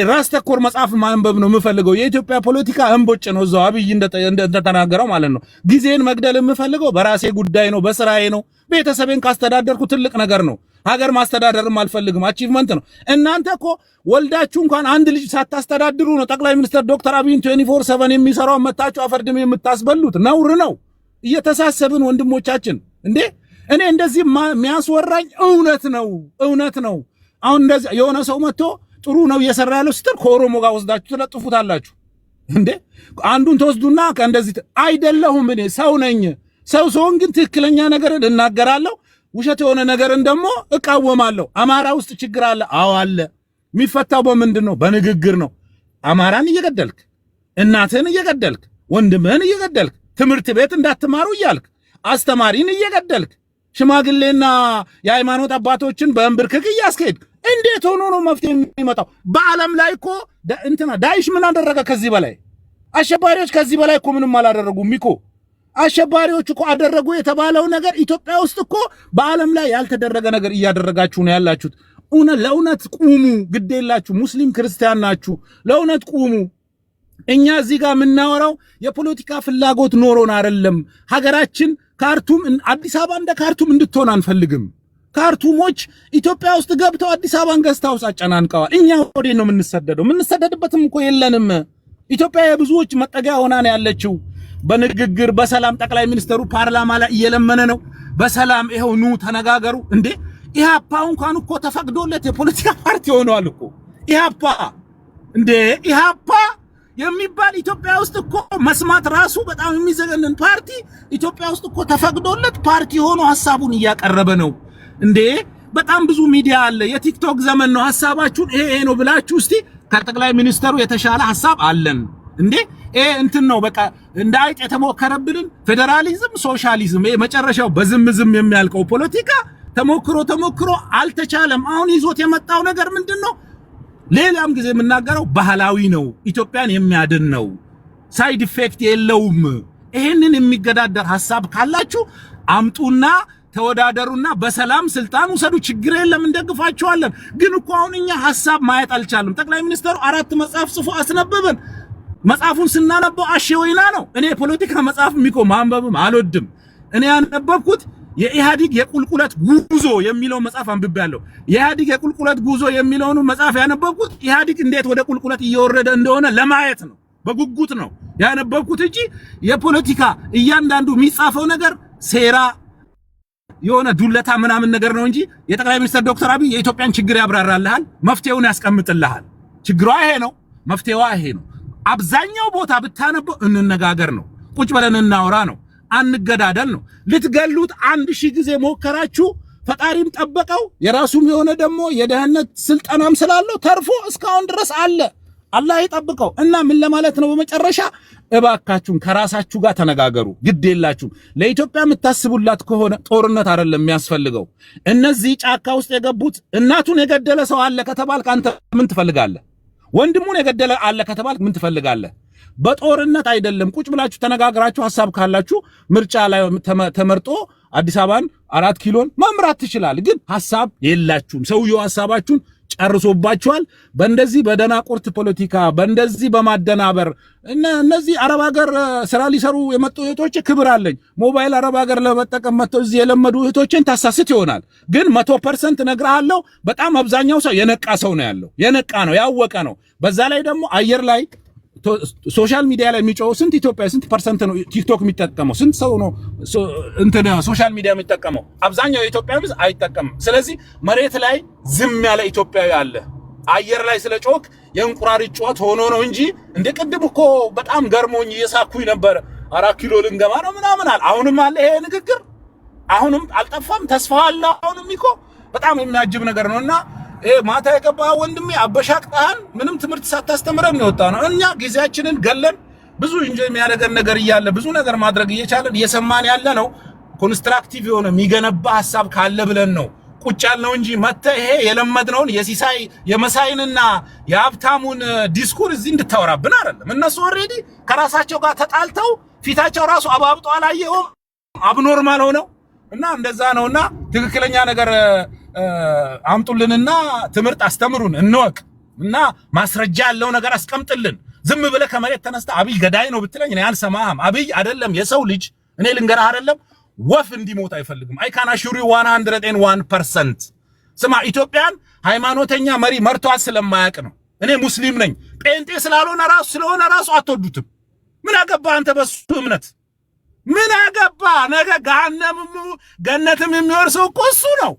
ራስ ተኮር መጽሐፍ ማንበብ ነው የምፈልገው። የኢትዮጵያ ፖለቲካ እንቦጭ ነው፣ እዛው አብይ እንደተናገረው ማለት ነው። ጊዜን መግደል የምፈልገው በራሴ ጉዳይ ነው፣ በስራዬ ነው። ቤተሰቤን ካስተዳደርኩ ትልቅ ነገር ነው። ሀገር ማስተዳደርም አልፈልግም፣ አቺቭመንት ነው። እናንተ እኮ ወልዳችሁ እንኳን አንድ ልጅ ሳታስተዳድሩ ነው ጠቅላይ ሚኒስትር ዶክተር አብይን 24/7 የሚሰራው መታችሁ አፈርድም የምታስበሉት። ነውር ነው። እየተሳሰብን ወንድሞቻችን እንዴ እኔ እንደዚህ የሚያስወራኝ እውነት ነው። አሁን እንደዚህ የሆነ ሰው መጥቶ ጥሩ ነው እየሰራ ያለው ስትል ከኦሮሞ ጋር ወስዳችሁ ትለጥፉታላችሁ እንዴ? አንዱን ተወስዱና ከእንደዚህ አይደለሁም። እኔ ሰው ነኝ። ሰው ሰውን ግን ትክክለኛ ነገር እናገራለሁ፣ ውሸት የሆነ ነገርን ደግሞ እቃወማለሁ። አማራ ውስጥ ችግር አለ። አዎ አለ። የሚፈታው በምንድን ነው? በንግግር ነው። አማራን እየገደልክ፣ እናትህን እየገደልክ፣ ወንድምህን እየገደልክ፣ ትምህርት ቤት እንዳትማሩ እያልክ፣ አስተማሪን እየገደልክ፣ ሽማግሌና የሃይማኖት አባቶችን በእንብርክክ እያስኬድክ እንዴት ሆኖ ነው መፍትሄ የሚመጣው? በዓለም ላይ እኮ ዳይሽ ምን አደረገ? ከዚህ በላይ አሸባሪዎች ከዚህ በላይ እኮ ምንም አላደረጉም እኮ። አሸባሪዎች እኮ አደረጉ የተባለው ነገር ኢትዮጵያ ውስጥ እኮ በዓለም ላይ ያልተደረገ ነገር እያደረጋችሁ ነው ያላችሁት። ለእውነት ቁሙ፣ ግዴላችሁ። ሙስሊም ክርስቲያን ናችሁ፣ ለእውነት ቁሙ። እኛ እዚህ ጋር የምናወራው የፖለቲካ ፍላጎት ኖሮን አይደለም። ሀገራችን ካርቱም አዲስ አበባ እንደ ካርቱም እንድትሆን አንፈልግም። ካርቱሞች ኢትዮጵያ ውስጥ ገብተው አዲስ አበባን ገዝታውስ አጨናንቀዋል። እኛ ወዴት ነው የምንሰደደው? የምንሰደድበትም እኮ የለንም። ኢትዮጵያ የብዙዎች መጠጊያ ሆና ነው ያለችው። በንግግር በሰላም ጠቅላይ ሚኒስትሩ ፓርላማ ላይ እየለመነ ነው። በሰላም ይሄው ኑ ተነጋገሩ። እንዴ ኢህአፓ እንኳን እኮ ተፈቅዶለት የፖለቲካ ፓርቲ ሆኗል እኮ ኢህአፓ። እንዴ ኢህአፓ የሚባል ኢትዮጵያ ውስጥ እኮ መስማት ራሱ በጣም የሚዘገንን ፓርቲ ኢትዮጵያ ውስጥ እኮ ተፈቅዶለት ፓርቲ ሆኖ ሐሳቡን እያቀረበ ነው። እንዴ በጣም ብዙ ሚዲያ አለ። የቲክቶክ ዘመን ነው። ሐሳባችሁን ይሄ ነው ብላችሁ እስቲ ከጠቅላይ ሚኒስትሩ የተሻለ ሐሳብ አለን እንዴ እንትን ነው በቃ እንዳይጥ የተሞከረብልን ፌደራሊዝም ሶሻሊዝም መጨረሻው በዝም የሚያልቀው ፖለቲካ ተሞክሮ አልተቻለም። አሁን ይዞት የመጣው ነገር ምንድነው? ሌላም ጊዜ የምናገረው ባህላዊ ነው፣ ኢትዮጵያን የሚያድን ነው፣ ሳይድ ኢፌክት የለውም። ይሄንን የሚገዳደር ሐሳብ ካላችሁ አምጡና ተወዳደሩና በሰላም ስልጣን ውሰዱ፣ ችግር የለም እንደግፋችኋለን። ግን እኮ አሁን እኛ ሐሳብ ማየት አልቻለም። ጠቅላይ ሚኒስትሩ 4 መጽሐፍ ጽፎ አስነበበን። መጽሐፉን ስናነበው አሸወይና ነው። እኔ ፖለቲካ መጽሐፍ ማንበብም አልወድም። እኔ ያነበብኩት የኢህአዲግ የቁልቁለት ጉዞ የሚለው መጽሐፍ አንብቤያለሁ። የኢህአዲግ የቁልቁለት ጉዞ የሚለውን መጽሐፍ ያነበብኩት ኢህአዲግ እንዴት ወደ ቁልቁለት እየወረደ እንደሆነ ለማየት ነው፣ በጉጉት ነው ያነበብኩት እንጂ የፖለቲካ እያንዳንዱ የሚጻፈው ነገር ሴራ የሆነ ዱለታ ምናምን ነገር ነው እንጂ የጠቅላይ ሚኒስትር ዶክተር አብይ የኢትዮጵያን ችግር ያብራራልሃል፣ መፍትሄውን ያስቀምጥልሃል። ችግሯ ይሄ ነው፣ መፍትሄዋ ይሄ ነው። አብዛኛው ቦታ ብታነበው እንነጋገር ነው፣ ቁጭ ብለን እናውራ ነው፣ አንገዳደል ነው። ልትገሉት 1000 ጊዜ ሞከራችሁ፣ ፈጣሪም ጠበቀው። የራሱም የሆነ ደግሞ የደህንነት ስልጣናም ስላለው ተርፎ እስካሁን ድረስ አለ። አላህ ይጠብቀው። እና ምን ለማለት ነው በመጨረሻ እባካችሁን ከራሳችሁ ጋር ተነጋገሩ። ግድ የላችሁም። ለኢትዮጵያ የምታስቡላት ከሆነ ጦርነት አይደለም የሚያስፈልገው። እነዚህ ጫካ ውስጥ የገቡት እናቱን የገደለ ሰው አለ ከተባልክ አንተ ምን ትፈልጋለህ? ወንድሙን የገደለ አለ ከተባልክ ምን ትፈልጋለህ? በጦርነት አይደለም። ቁጭ ብላችሁ ተነጋግራችሁ ሐሳብ ካላችሁ ምርጫ ላይ ተመርጦ አዲስ አበባን 4 ኪሎን መምራት ትችላል። ግን ሐሳብ የላችሁም። ሰውየው ሐሳባችሁን ጨርሶባችኋል። በእንደዚህ በደናቁርት ፖለቲካ በእንደዚህ በማደናበር እነዚህ አረብ ሀገር ስራ ሊሰሩ የመጡ እህቶች ክብር አለኝ። ሞባይል አረብ ሀገር ለመጠቀም መጥተው እዚህ የለመዱ እህቶችን ታሳስት ይሆናል። ግን 100% ነግርሃለሁ፣ በጣም አብዛኛው ሰው የነቃ ሰው ነው ያለው። የነቃ ነው፣ ያወቀ ነው። በዛ ላይ ደግሞ አየር ላይ ሶሻል ሚዲያ ላይ የሚጮው ስንት ኢትዮጵያ ስንት ፐርሰንት ነው ቲክቶክ የሚጠቀመው? ስንት ሰው ነው ሶሻል ሚዲያ የሚጠቀመው? አብዛኛው የኢትዮጵያ ሕዝብ አይጠቀምም። ስለዚህ መሬት ላይ ዝም ያለ ኢትዮጵያዊ አለ። አየር ላይ ስለ ጮክ የእንቁራሪት ጮት ሆኖ ነው እንጂ እንደ ቅድም እኮ በጣም ገርሞኝ እየሳኩኝ ነበር። 4 ኪሎ ልንገባ ነው ምናምን አለ። አሁንም አለ ይሄ ንግግር፣ አሁንም አልጠፋም። ተስፋ አለ። አሁንም እኮ በጣም የሚያጅብ ነገር ነውና ማታ የገባ ወንድሜ አበሻቅጣን ምንም ትምህርት ሳታስተምረን ነው የወጣ ነው። እኛ ጊዜያችንን ገለን ብዙ ኢንጆይ የሚያደርገን ነገር እያለ ብዙ ነገር ማድረግ እየቻለን እየሰማን ያለ ነው። ኮንስትራክቲቭ የሆነ የሚገነባ ሐሳብ ካለ ብለን ነው ቁጭ ያልነው እንጂ መተህ ይሄ የለመድነውን የሲሳይ የመሳይንና የሀብታሙን ዲስኩር እዚህ እንድታወራብን አይደለም። እነሱ ኦሬዲ ከራሳቸው ጋር ተጣልተው ፊታቸው ራሱ አባብጦ አላየውም፣ አብኖርማል ሆነው እና እንደዛ ነውና ትክክለኛ ነገር አምጡልንና ትምህርት አስተምሩን እንወቅ እና ማስረጃ ያለው ነገር አስቀምጥልን። ዝም ብለህ ከመሬት ተነስተ አብይ ገዳይ ነው ብትለኝ እኔ አልሰማህም። አብይ አይደለም የሰው ልጅ እኔ ልንገርህ አይደለም ወፍ እንዲሞት አይፈልግም። አይ ካን አሹሪ 101%። ስማ ኢትዮጵያን ሃይማኖተኛ መሪ መርቷት ስለማያውቅ ነው። እኔ ሙስሊም ነኝ። ጴንጤ ስለሆነ ራሱ አትወዱትም። ምን አገባ አንተ በሱ እምነት? ምን አገባ? ነገ ገነትም የሚወርሰው እኮ እሱ ነው።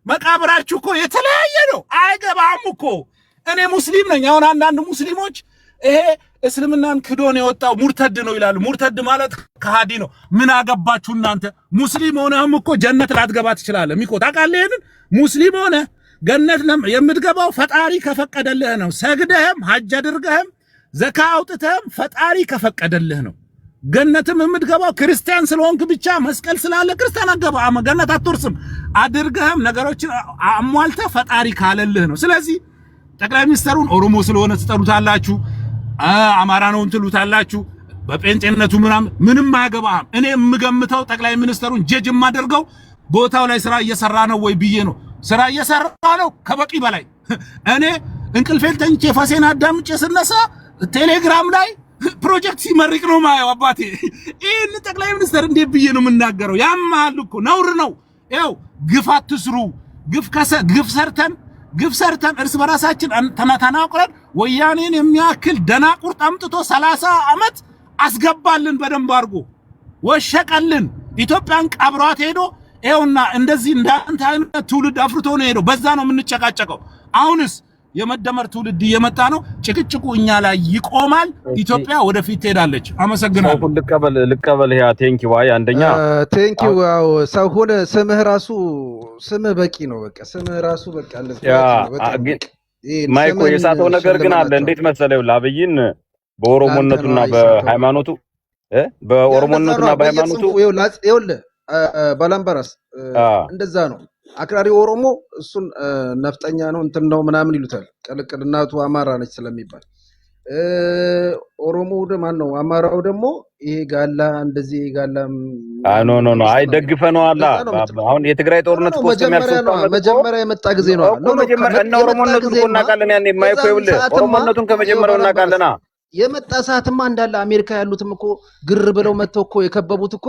መቃብራችሁ እኮ የተለያየ ነው። አይገባም እኮ። እኔ ሙስሊም ነኝ። አሁን አንዳንድ ሙስሊሞች ይሄ እስልምናን ክዶን የወጣው ሙርተድ ነው ይላሉ። ሙርተድ ማለት ከሃዲ ነው። ምን አገባችሁ እናንተ? ሙስሊም ሆነህም እኮ ጀነት ላትገባ ትችላለህ። ሚቆ ታውቃለህ? ይሄንን ሙስሊም ሆነህ ገነት የምትገባው ፈጣሪ ከፈቀደልህ ነው። ሰግደህም ሐጅ አድርገህም ዘካ አውጥተህም ፈጣሪ ከፈቀደልህ ነው። ገነትም የምትገባው ክርስቲያን ስለሆንክ ብቻ መስቀል ስላለ ክርስቲያን አገባ ገነት አትወርስም። አድርገህም ነገሮችን አሟልተህ ፈጣሪ ካለልህ ነው። ስለዚህ ጠቅላይ ሚኒስትሩን ኦሮሞ ስለሆነ ትጠሩታላችሁ፣ አማራ ነው እንትሉታላችሁ፣ በጴንጤነቱ ምንም አያገባህም። እኔ የምገምተው ጠቅላይ ሚኒስትሩን ጀጅ የማደርገው ቦታው ላይ ስራ እየሰራ ነው ወይ ብዬ ነው። ስራ እየሰራ ነው ከበቂ በላይ። እኔ እንቅልፌን ተኝቼ ፋሴን አዳምጬ ስነሳ ቴሌግራም ላይ ፕሮጀክት ሲመርቅ ነው ማየው። አባቴ ይሄን ጠቅላይ ሚኒስትር እንዴት ብዬ ነው የምናገረው? ያማል እኮ ነውር ነው። ያው ግፍ አትስሩ። ግፍ ሰርተን እርስ በራሳችን ተናቁረን ወያኔን የሚያክል ደናቁርት አምጥቶ 30 ዓመት አስገባልን፣ በደንብ አድርጎ ወሸቀልን። ኢትዮጵያን ቀብሯት ሄዶ ይኸውና እንደዚህ እንዳንተ አይነት ትውልድ አፍርቶ ነው ሄዶ። በዛ ነው የምንጨቃጨቀው። አሁንስ የመደመር ትውልድ እየመጣ ነው። ጭቅጭቁ እኛ ላይ ይቆማል። ኢትዮጵያ ወደፊት ትሄዳለች። አመሰግናለሁ። ልቀበል ያ ቴንኪው። አይ አንደኛ ቴንኪው። ያው ሰው ሆነ ስምህ በቂ ነው። በቃ ስምህ ራሱ በቃ ማይኮ የሳተው ነገር ግን አለ። እንዴት መሰለው አብይን በኦሮሞነቱና በሃይማኖቱ በኦሮሞነቱና በሃይማኖቱ ይኸውልህ ባላምባራስ እንደዛ ነው። አክራሪ ኦሮሞ እሱን ነፍጠኛ ነው እንትን ነው ምናምን ይሉታል። ቅልቅል እናቱ አማራ ነች ስለሚባል ኦሮሞ ማን ነው? አማራው ደግሞ ይሄ ጋላ እንደዚህ ጋላ ኖ አይ ደግፈነዋል። አሁን የትግራይ ጦርነት ፖስት የሚያስወጣው መጀመሪያ የመጣ ጊዜ ነው። መጀመሪያ እና ኦሮሞነቱን እኮ እናውቃለን። ያኔ የማይኮ ይኸውልህ ኦሮሞነቱን ከመጀመሪያው እናውቃለና የመጣ ሰዓትማ እንዳለ አሜሪካ ያሉትም እኮ ግር ብለው መተው እኮ የከበቡት እኮ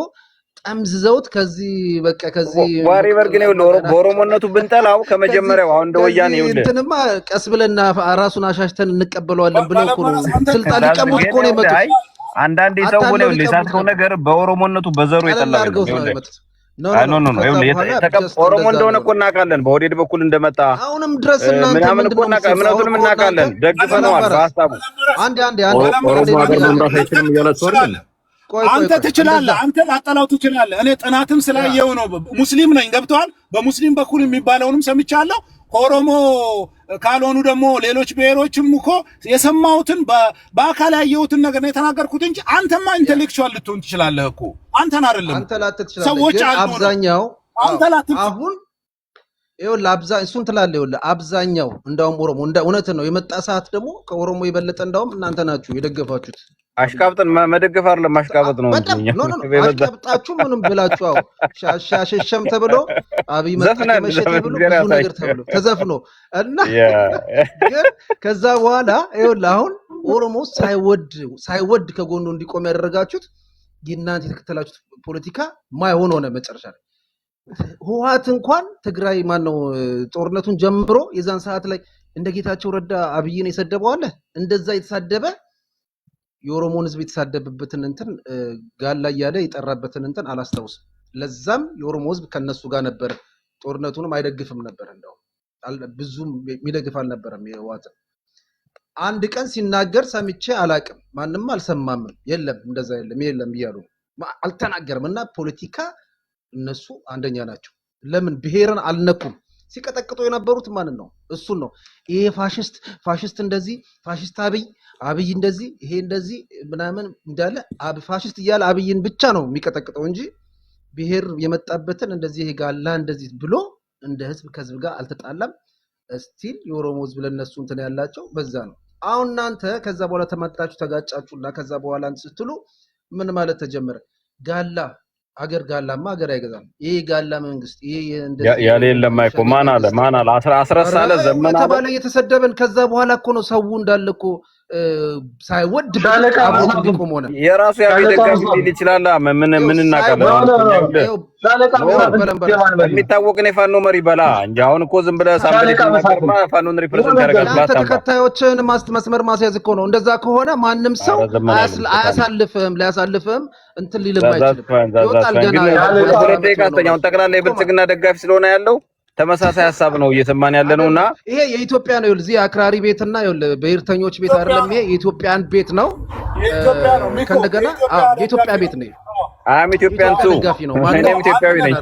ጠምዝዘውት ከዚህ በቃ ከዚህ ዋሪቨር ግን ይኸውልህ በኦሮሞነቱ ብንጠላው ከመጀመሪያው አሁን እንደወያኔ ይኸውልህ እንትንማ ቀስ ብለና ራሱን አሻሽተን እንቀበለዋለን ብለው እኮ ነው ስልጣን ሊቀሙት እኮ ነው የመጡት። አንዳንዴ ሰው ሆነ ይኸውልህ የሳትከው ነገር በኦሮሞነቱ በዘሩ የጠላው ነው ይኸውልህ ኦሮሞ እንደሆነ እኮ እናውቃለን። በወዴድ በኩል እንደመጣ አሁንም ድረስ እናንተ ምናምን እኮ እምነቱንም እናውቃለን። ደግፈነዋል በሀሳቡ አንድ ኦሮሞ ሀገር መምራት አይችልም እያላችሁ አይደል? አንተ ትችላለህ፣ አንተ ላጠላው ትችላለህ። እኔ ጥናትም ስላየው ነው። ሙስሊም ነኝ ገብተዋል። በሙስሊም በኩል የሚባለውንም ሰምቻለሁ። ከኦሮሞ ካልሆኑ ደግሞ ሌሎች ብሔሮችም እኮ የሰማሁትን በአካል ያየሁትን ነገር ነው የተናገርኩት እንጂ አንተማ ኢንተሌክቹዋል ልትሆን ትችላለህ እኮ አንተን አይደለም። ሰዎች አሉ አብዛኛው አሁን ይኸውልህ እሱን ትላለህ። ይኸውልህ አብዛኛው እንዳውም ኦሮሞ እውነት ነው የመጣ ሰዓት ደግሞ ከኦሮሞ የበለጠ እንዳውም እናንተ ናችሁ የደገፋችሁት። አሽቃብጥን መደገፍ አይደለም ማሽቃበጥ ነው እንጂ አሽቃብጣችሁ ምንም ብላችሁ ሻሸሸም ተብሎ አብይ መጣከመሸ ተብሎ ብዙ ነገር ተብሎ ተዘፍኖ እና ግን ከዛ በኋላ ይኸውልህ አሁን ኦሮሞ ሳይወድ ከጎኑ እንዲቆም ያደረጋችሁት እናንተ የተከተላችሁት ፖለቲካ ማይሆን ሆነ መጨረሻ ላይ ህወሓት እንኳን ትግራይ ማነው ጦርነቱን ጀምሮ የዛን ሰዓት ላይ እንደ ጌታቸው ረዳ አብይን የሰደበው አለ እንደዛ የተሳደበ የኦሮሞን ህዝብ የተሳደበበትን እንትን ጋላ እያለ የጠራበትን እንትን አላስታውስም። ለዛም የኦሮሞ ህዝብ ከነሱ ጋር ነበር። ጦርነቱንም አይደግፍም ነበር። እንደው ብዙም የሚደግፍ አልነበረም። የህወሓትን አንድ ቀን ሲናገር ሰምቼ አላቅም። ማንም አልሰማም። የለም እንደዛ የለም እያሉ አልተናገርም። እና ፖለቲካ እነሱ አንደኛ ናቸው። ለምን ብሔርን አልነኩም? ሲቀጠቅጡ የነበሩት ማንን ነው? እሱን ነው። ይሄ ፋሽስት እንደዚህ ፋሽስት አብይ እንደዚህ ይሄ እንደዚህ ምናምን እንዳለ ፋሽስት እያለ አብይን ብቻ ነው የሚቀጠቅጠው እንጂ ብሔር የመጣበትን እንደዚህ ይሄ ጋላ እንደዚህ ብሎ እንደ ህዝብ ከህዝብ ጋር አልተጣላም። ስቲል የኦሮሞ ህዝብ ለነሱ እንትን ያላቸው በዛ ነው። አሁን እናንተ ከዛ በኋላ ተመጣጣችሁ ተጋጫችሁና ከዛ በኋላ ስትሉ ምን ማለት ተጀመረ? ጋላ አገር ጋላማ አገር አይገዛም። ይሄ ጋላ መንግስት ይሄ እንደዚህ ያለ የለም አይኮ ማን አለ አስረሳለ ዘመና ተባለ እየተሰደበን ከዛ በኋላ እኮ ነው ሰው እንዳለ እኮ ሳይወድ አብሮት እንዲቆም ሆነ። የራሱ ያው ደጋፊ ሊል ይችላል። ምን እናቀለ የሚታወቅ ነው ፋኖ መሪ በላ እንጂ አሁን እኮ ዝም ብለህ ሳምበል ተናገርማ ፋኖን ሪፕሬዘንት ያደርጋል። አንተ ተከታዮችን መስመር ማስያዝ እኮ ነው። እንደዛ ከሆነ ማንም ሰው ሊያሳልፍህም እንትን ሊልም አይችልም። ይወጣል ገና ፖለቲካ አስተኛውን ጠቅላላ የብልጽግና ደጋፊ ስለሆነ ያለው ተመሳሳይ ሀሳብ ነው እየሰማን ያለ ነውና ይሄ የኢትዮጵያ ነው። እዚህ አክራሪ ቤትና በእርተኞች ቤት አይደለም። ይሄ የኢትዮጵያን ቤት ነው። ከእንደገና የኢትዮጵያ ቤት ነው። አም ኢትዮጵያን ቱ እኔም ኢትዮጵያዊ ነኝ።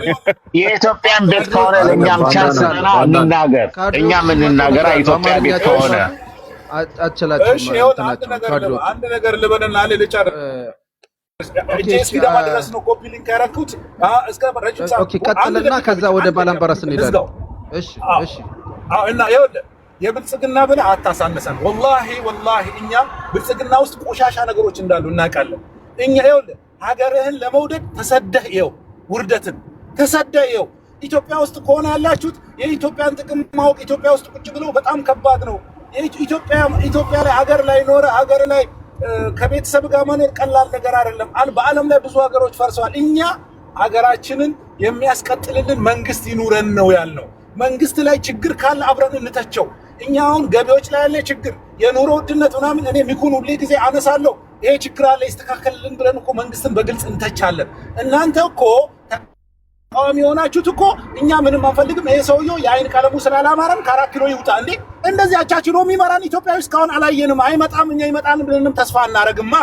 የኢትዮጵያን ቤት ከሆነ ለእኛም ቻንስ ነው እንናገር። እኛም እንናገር። ኢትዮጵያ ቤት ከሆነ አችላችሁ አንድ ነገር ልበልና ልጨር ቀጥልና ከዛ ወደ ባላምባራስ እንሄዳለን። እሺ እና ይኸውልህ የብልጽግና ብለህ አታሳንሰን። ወላሂ እኛ ብልጽግና ውስጥ ቆሻሻ ነገሮች እንዳሉ እናውቃለን። እኛ ይኸውልህ ሀገርህን ለመውደድ ተሰደህ ይኸው ውርደትን ተሰደህ ይኸው ኢትዮጵያ ውስጥ ከሆነ ያላችሁት የኢትዮጵያን ጥቅም ማወቅ ኢትዮጵያ ውስጥ ቁጭ ብሎ በጣም ከባድ ነው። ኢትዮጵያ ላይ ሀገር ላይ ኖረ ሀገር ላይ ከቤተሰብ ጋር መኖር ቀላል ነገር አይደለም። በዓለም ላይ ብዙ ሀገሮች ፈርሰዋል። እኛ ሀገራችንን የሚያስቀጥልልን መንግስት ይኑረን ነው ያልነው። መንግስት ላይ ችግር ካለ አብረን እንተቸው። እኛ አሁን ገቢዎች ላይ ያለ ችግር የኑሮ ውድነት ምናምን እኔ ሚኩን ሁሌ ጊዜ አነሳለሁ። ይሄ ችግር አለ ይስተካከልልን ብለን እኮ መንግስትን በግልጽ እንተቻለን። እናንተ እኮ ተቃዋሚ የሆናችሁት እኮ እኛ ምንም አንፈልግም። ይሄ ሰውዬው የአይን ቀለሙ ስላላማረን ከ4 ኪሎ ይውጣ እንዴ! እንደዚህ አቻችሎ የሚመራን ኢትዮጵያዊ እስካሁን አላየንም። አይመጣም። እኛ ይመጣን ብለንም ተስፋ እናረግማ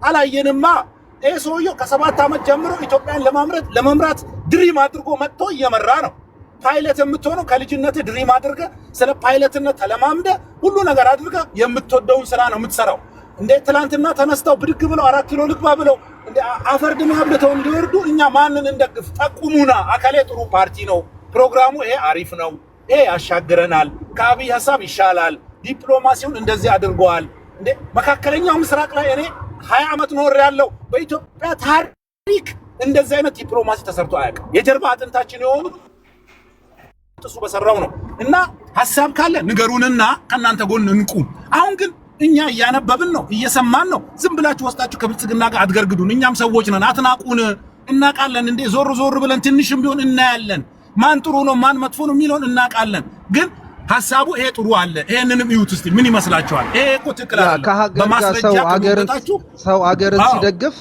አላየንማ። ይሄ ሰውዬው ከ7 ዓመት ጀምሮ ኢትዮጵያን ለመምራት ድሪም አድርጎ መጥቶ እየመራ ነው። ፓይለት የምትሆነው ከልጅነት ድሪም አድርገ ስለ ፓይለትነት ተለማምደ ሁሉ ነገር አድርገ የምትወደውን ስራ ነው የምትሰራው። እንዴ ትላንትና ተነስተው ብድግ ብለው 4 ኪሎ ልግባ ብለው እንዴ አፈርድም ያብለተው እንዲወርዱ እኛ ማንን እንደግፍ? ጠቁሙና አካሌ ጥሩ ፓርቲ ነው፣ ፕሮግራሙ ይሄ አሪፍ ነው፣ ይሄ ያሻግረናል፣ ከአብይ ሐሳብ ይሻላል፣ ዲፕሎማሲውን እንደዚህ አድርገዋል። እንዴ መካከለኛው ምስራቅ ላይ እኔ 20 ዓመት ኖር ያለው በኢትዮጵያ ታሪክ እንደዚህ አይነት ዲፕሎማሲ ተሰርቶ አያውቅም። የጀርባ አጥንታችን የሆኑ እሱ በሰራው ነው። እና ሐሳብ ካለ ንገሩንና ከናንተ ጎን እንቁም። አሁን ግን እኛ እያነበብን ነው፣ እየሰማን ነው። ዝም ብላችሁ ወስጣችሁ ከብልጽግና ጋር አትገርግዱን። እኛም ሰዎች ነን፣ አትናቁን። እናቃለን እንዴ ዞር ዞር ብለን ትንሽም ቢሆን እናያለን። ማን ጥሩ ነው ማን መጥፎ ነው የሚለውን እናቃለን። ግን ሐሳቡ ይሄ ጥሩ አለ፣ ይሄንንም እዩት እስቲ ምን ይመስላችኋል? ይሄ እኮ ትክክል አይደለም። በማስረጃ ሰው አገርን ሲደግፍ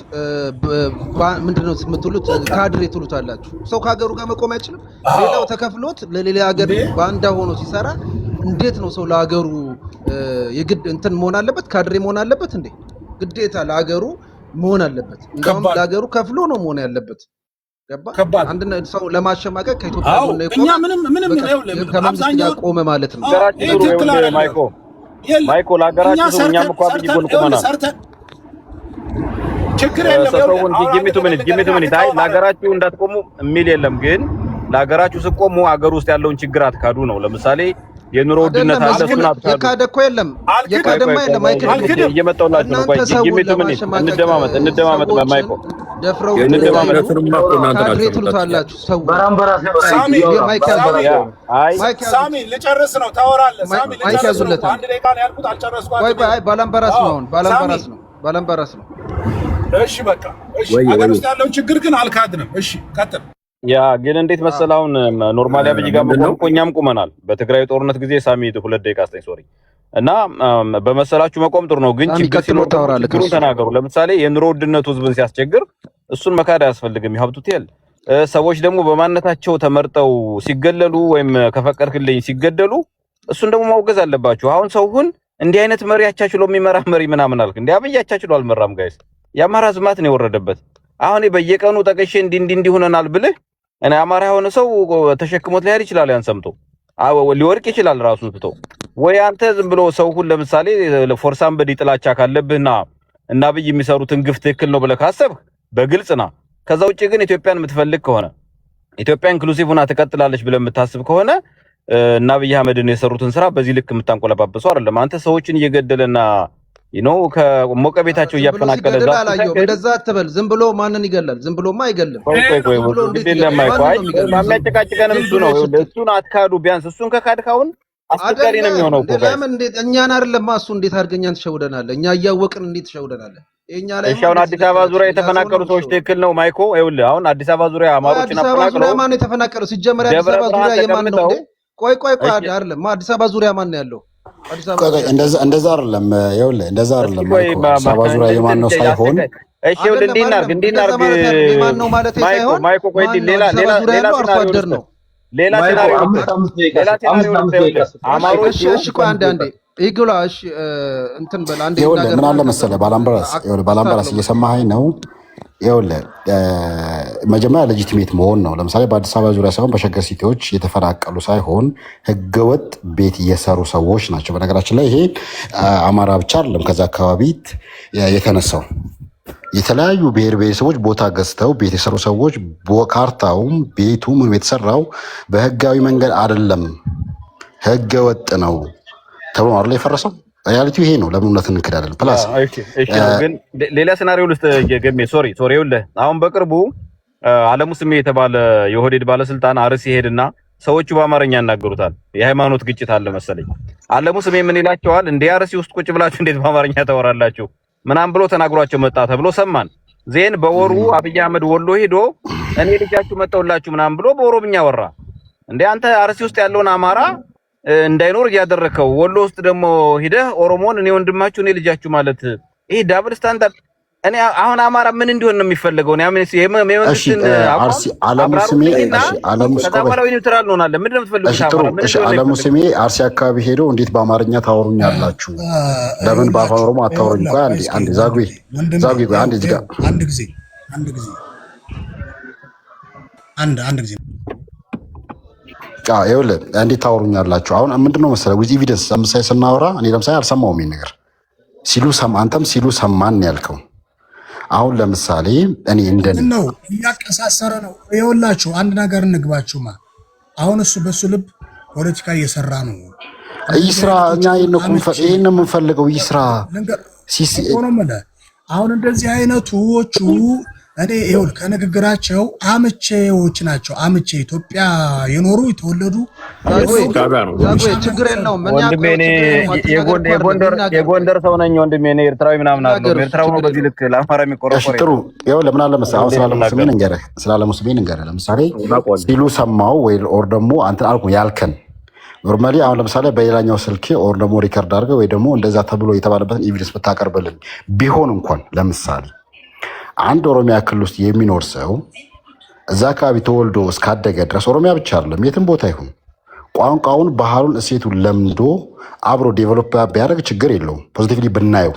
ምንድነው የምትሉት? ካድሬ ትሉታላችሁ። ሰው ከሀገሩ ጋር መቆም አይችልም። ሌላው ተከፍሎት ለሌላ ሀገር ባንዳ ሆኖ ሲሰራ እንዴት ነው ሰው ለሀገሩ የግድ እንትን መሆን አለበት? ካድሬ መሆን አለበት እንዴ? ግዴታ ለሀገሩ መሆን አለበት። እንደውም ለሀገሩ ከፍሎ ነው መሆን ያለበት። ገባ? አንድ ሰው ለማሸማቀቅ ከኢትዮጵያ ጎን ነው እኛ ምንም ከመንግስት ጋር ቆመ ማለት ነው። ማይኮ ለሀገራችሁ እኛም እኮ አብይ ጎን ቆመናል። ችግር የለም። ሰውን ጊሚቱ ምን አይ ለሀገራችሁ እንዳትቆሙ የሚል የለም። ግን ለሀገራችሁ ስትቆሙ ሀገር ውስጥ ያለውን ችግር አትካዱ ነው። ለምሳሌ የኑሮ ውድነት አለ፣ እሱን አትካዱ። የካደ እኮ የለም፣ የካደማ የለም። አይከድም። እየመጣሁላችሁ ነው። ቆይ ጊሚቱ ምን እንደማመጥ በማይኮ ደፍረው ካድሬ ትሉታላችሁ። ሰው ሳሚ ልጨርስ ነው ታወራለህ። ሳሚ ልጨርስ ነው። አንድ ደቂቃ ነው ያልኩት፣ አልጨረስኳትም። ቆይ ባላምበራስ ነው አሁን ባላምበራስ ነው። እሺ በቃ እሺ። ሀገር ውስጥ ያለውን ችግር ግን አልካድንም። እሺ ቀጥል። ያ ግን እንዴት መሰለህ አሁን ኖርማሊ አብይ ጋር መቆም እኮ እኛም ቁመናል። በትግራይ ጦርነት ጊዜ ሳሚ 2 ደቂቃ አስተኝ ሶሪ እና በመሰላችሁ መቆም ጥሩ ነው። ግን ችግር ሲኖር ችግሩን ተናገሩ። ለምሳሌ የኑሮ ውድነቱ ህዝብን ሲያስቸግር እሱን መካድ አያስፈልግም። ይሀብቱት ይል ሰዎች ደግሞ በማንነታቸው ተመርጠው ሲገለሉ ወይም ከፈቀድክልኝ ሲገደሉ እሱን ደግሞ ማውገዝ አለባችሁ። አሁን ሰውን እንዲህ አይነት መሪ አቻችሎ የሚመራ መሪ ምናምን አልክ እንዴ? አብይ አቻችሎ አልመራም ጋይስ። የአማራ ዝማት ነው የወረደበት። አሁን በየቀኑ ጠቅሼ እንዲህ ሆነናል ብልህ እኔ አማራ የሆነ ሰው ተሸክሞት ሊሄድ ይችላል። ያን ሰምቶ ሊወርቅ ይችላል ራሱን ትቶ። ወይ አንተ ዝም ብሎ ሰው ሁሉ ለምሳሌ ፎርሳን በዲ ጥላቻ ካለብህና እና አብይ የሚሰሩትን ግፍ ትክክል ነው ብለህ ካሰብህ በግልጽ ና። ከዛ ውጪ ግን ኢትዮጵያን የምትፈልግ ከሆነ ኢትዮጵያ ኢንክሉሲቭ ሆና ትቀጥላለች ብለህ የምታስብ ከሆነ እና አብይ አህመድን የሰሩትን ስራ በዚህ ልክ የምታንቆለባበሰው አይደለም። አንተ ሰዎችን እየገደለና ከሞቀ ቤታቸው እያፈናቀለ እንደዛ አትበል። ዝም ብሎ ማንን ይገላል? ዝም ብሎማ አይገልም። የሚያጨቃጭቀንም እሱ ነው። እሱን አትካዱ። ቢያንስ እሱን ከካድካውን አስቸጋሪ ነው የሚሆነው እኮ። ለምን እንዴት እኛን አይደለም እሱ እንዴት አድርገኛን ተሸውደናል? እኛ እያወቅን እንዴት ተሸውደናል? እኛ ላይ እሺ። አሁን አዲስ አበባ ዙሪያ የተፈናቀሉ ሰዎች ትክክል ነው ማይኮ። ይኸውልህ አሁን አዲስ አበባ ዙሪያ አማሮችን አፈናቅለው ማን ነው የተፈናቀለው? ሲጀመር አዲስ አበባ ዙሪያ የማን ነው እንዴ? ቆይ አይደለም አዲስ አበባ ዙሪያ ማን ነው ያለው? እንደዛ አይደለም። ይኸውልህ እንደዛ አይደለም። አዲስ አበባ ዙሪያ የማን ነው ሳይሆን እሺ ይኸውልህ እንዲናርግ ማን ነው ማለት ሳይሆን ማይኮ ቆይ ሌላ አርሶ አደር ነው። ሌላ አማሮች እሺ ቆይ አንዴ ይግላ እሺ እንትን በል አንዴ ይኸውልህ ምን አለ መሰለህ ባላምበራስ እየሰማኸኝ ነው? ይኸውልህ መጀመሪያ ሌጂቲሜት መሆን ነው። ለምሳሌ በአዲስ አበባ ዙሪያ ሳይሆን በሸገር ሲቲዎች የተፈናቀሉ ሳይሆን ህገወጥ ቤት እየሰሩ ሰዎች ናቸው። በነገራችን ላይ ይሄ አማራ ብቻ አይደለም። ከዛ አካባቢ የተነሳው የተለያዩ ብሔር ብሔረሰቦች ቦታ ገዝተው ቤት የሰሩ ሰዎች ካርታውም ቤቱ ምንም የተሰራው በህጋዊ መንገድ አይደለም፣ ህገወጥ ነው ተብሎ አይደል የፈረሰው። ሪያሊቲው ይሄ ነው። ለምን እውነት እንክዳለን? ፕላስ ግን ሌላ ሲናሪዮ ውስጥ ገሜ ሶሪ ይኸውልህ አሁን በቅርቡ አለሙ ስሜ የተባለ የኦህዴድ ባለስልጣን አርሲ ሄድና ሰዎቹ በአማርኛ ያናገሩታል። የሃይማኖት ግጭት አለ መሰለኝ። አለሙ ስሜ ምን ይላቸዋል? እንደ አርሲ ውስጥ ቁጭ ብላችሁ እንዴት በአማርኛ ታወራላችሁ ምናምን ብሎ ተናግሯቸው መጣ ተብሎ ሰማን። ዜን በወሩ አብይ አህመድ ወሎ ሄዶ እኔ ልጃችሁ መጣውላችሁ ምናምን ብሎ በኦሮምኛ ወራ። እንደ አንተ አርሲ ውስጥ ያለውን አማራ እንዳይኖር ያደረከው ወሎ ውስጥ ደግሞ ሂደህ ኦሮሞን እኔ ወንድማችሁ እኔ ልጃችሁ ማለት ይሄ ዳብል ስታንዳርድ። እኔ አሁን አማራ ምን እንዲሆን ነው የሚፈልገው? ነው የመንግስትን አለሙ ስሜ አርሲ አካባቢ ሄዶ እንዴት በአማርኛ ታወሩኛላችሁ? ለምን በአፋን ኦሮሞ አታወሩኝ? አንድ ዛጉ አንድ ጊዜ ይኸውልህ እንዴት ታወሩኛላችሁ? አሁን ምንድነው መሰለህ ዊዝ ኤቪደንስ ለምሳሌ ስናወራ እኔ ለምሳሌ አልሰማሁም ይሄን ነገር አንተም ሲሉ ሰማን ያልከው አሁን ለምሳሌ እኔ እንደኔ ነው እያቀሳሰረ ነው። ይኸውላችሁ አንድ ነገር እንግባችሁማ። አሁን እሱ በሱ ልብ ፖለቲካ እየሰራ ነው። ይስራ። እኛ ይሄን የምንፈልገው ይስራ። አሁን እንደዚህ አይነቶቹ እኔ ይኸውልህ ከንግግራቸው አምቼዎች ናቸው። አምቼ ኢትዮጵያ የኖሩ የተወለዱ ችግር የለውም። ወንድሜ እኔ የጎንደር ሰው ነኝ ወንድሜ። እኔ ኤርትራዊ ምናምን አይደለም። ኤርትራው ነው በዚህ ልክ ለአማራ የሚቆረቆር። ጥሩ ይኸውልህ ለምን አለ መሰለህ አሁን ስላለ ሙስሊም እንገረህ ለምሳሌ ሲሉ ሰማው ወይ ኦር ደግሞ አንተ አልኩ ያልከን ኖርማሊ አሁን ለምሳሌ በሌላኛው ስልኬ ኦር ደግሞ ሪከርድ አድርገህ ወይ ደግሞ እንደዛ ተብሎ የተባለበትን ኤቪደንስ ብታቀርብልኝ ቢሆን እንኳን ለምሳሌ አንድ ኦሮሚያ ክልል ውስጥ የሚኖር ሰው እዛ አካባቢ ተወልዶ እስካደገ ድረስ ኦሮሚያ ብቻ አይደለም የትም ቦታ ይሁን ቋንቋውን፣ ባህሉን፣ እሴቱን ለምዶ አብሮ ዴቨሎፕ ቢያደርግ ችግር የለውም። ፖዚቲቭሊ ብናየው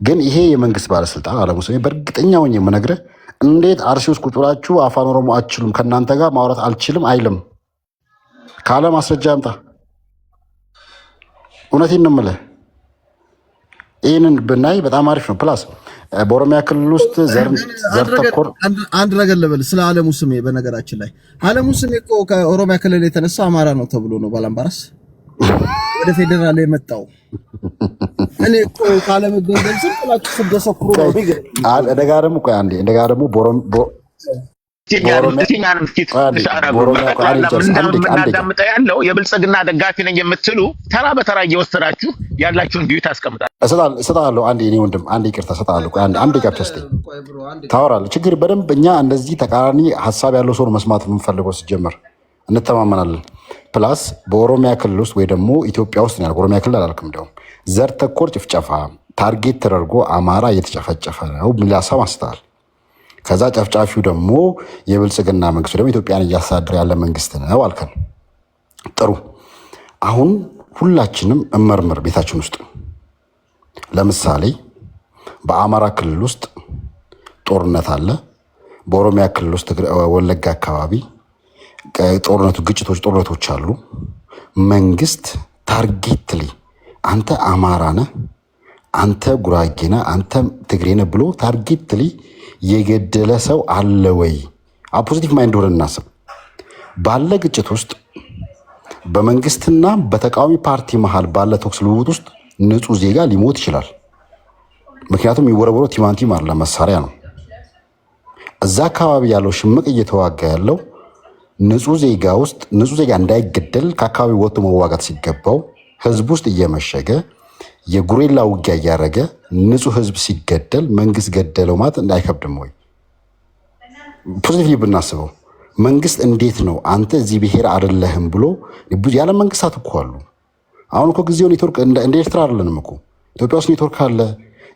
ግን ይሄ የመንግስት ባለስልጣን አለሙስሊም በእርግጠኛ ሆኜ የምነግርህ እንዴት አርሲ ውስጥ ቁጭ ብላችሁ አፋን ኦሮሞ አትችሉም ከእናንተ ጋር ማውራት አልችልም አይልም ካለ ማስረጃ ያምጣ። እውነቴን ነው የምልህ። ይህንን ብናይ በጣም አሪፍ ነው። ፕላስ በኦሮሚያ ክልል ውስጥ ዘር ተኮር አንድ ነገር ልበል ስለ አለሙ ስሜ። በነገራችን ላይ አለሙ ስሜ እኮ ከኦሮሚያ ክልል የተነሳ አማራ ነው ተብሎ ነው ባላምባራስ ወደ ፌዴራል የመጣው። እኔ እኮ ካለመገንዘብ ዝም ብላችሁ ስትደሰኩሩ ነው። እንደጋ ደግሞ ቆይ አንዴ እንደጋ ደግሞ ምናዳምጠው ያለው የብልጽግና ደጋፊ ነኝ የምትሉ ተራ በተራ እየወሰዳችሁ ያላችሁን ቪው ታስቀምጣል። እሰጣለሁ። አንዴ እኔ ወንድም አንዴ ይቅርታ እሰጣለሁ። አንዴ ጋብቻ ታወራለህ። ችግር በደንብ እኛ እንደዚህ ተቃራኒ ሀሳብ ያለው ሰው መስማት የምንፈልገው ሲጀምር እንተማመናለን። ፕላስ በኦሮሚያ ክልል ውስጥ ወይ ደግሞ ኢትዮጵያ ውስጥ ነው። ኦሮሚያ ክልል አላልክም። እንደውም ዘር ተኮር ጭፍጨፋ ታርጌት ተደርጎ አማራ እየተጨፈጨፈ ነው የሚል ሀሳብ አንስተሃል። ከዛ ጨፍጫፊው ደግሞ የብልጽግና መንግስት ደግሞ ኢትዮጵያን እያስተዳደረ ያለ መንግስት ነው አልከን። ጥሩ አሁን ሁላችንም እመርምር ቤታችን ውስጥ ለምሳሌ በአማራ ክልል ውስጥ ጦርነት አለ። በኦሮሚያ ክልል ውስጥ ወለጋ አካባቢ ጦርነቶች አሉ። መንግስት ታርጌትሊ አንተ አማራ ነህ፣ አንተ ጉራጌ ነህ፣ አንተ ትግሬ ነህ ብሎ ታርጌትሊ የገደለ ሰው አለ ወይ? ፖዚቲቭ ማይንድ ሆነን እናስብ። ባለ ግጭት ውስጥ በመንግስትና በተቃዋሚ ፓርቲ መሃል ባለ ተኩስ ልውውጥ ውስጥ ንጹህ ዜጋ ሊሞት ይችላል። ምክንያቱም የሚወረወረው ቲማንቲም አለ መሳሪያ ነው። እዛ አካባቢ ያለው ሽምቅ እየተዋጋ ያለው ንጹህ ዜጋ እንዳይገደል ከአካባቢ ወጥቶ መዋጋት ሲገባው ህዝብ ውስጥ እየመሸገ የጉሬላ ውጊያ እያደረገ ንጹህ ህዝብ ሲገደል መንግስት ገደለው ማለት እንዳይከብድም ወይ? ፖዚቲቭሊ ብናስበው መንግስት እንዴት ነው አንተ እዚህ ብሔር አይደለህም ብሎ ያለ መንግስታት እኮ አሉ። አሁን እኮ ጊዜው ኔትወርክ እንደ ኤርትራ አይደለንም እኮ። ኢትዮጵያ ውስጥ ኔትወርክ አለ፣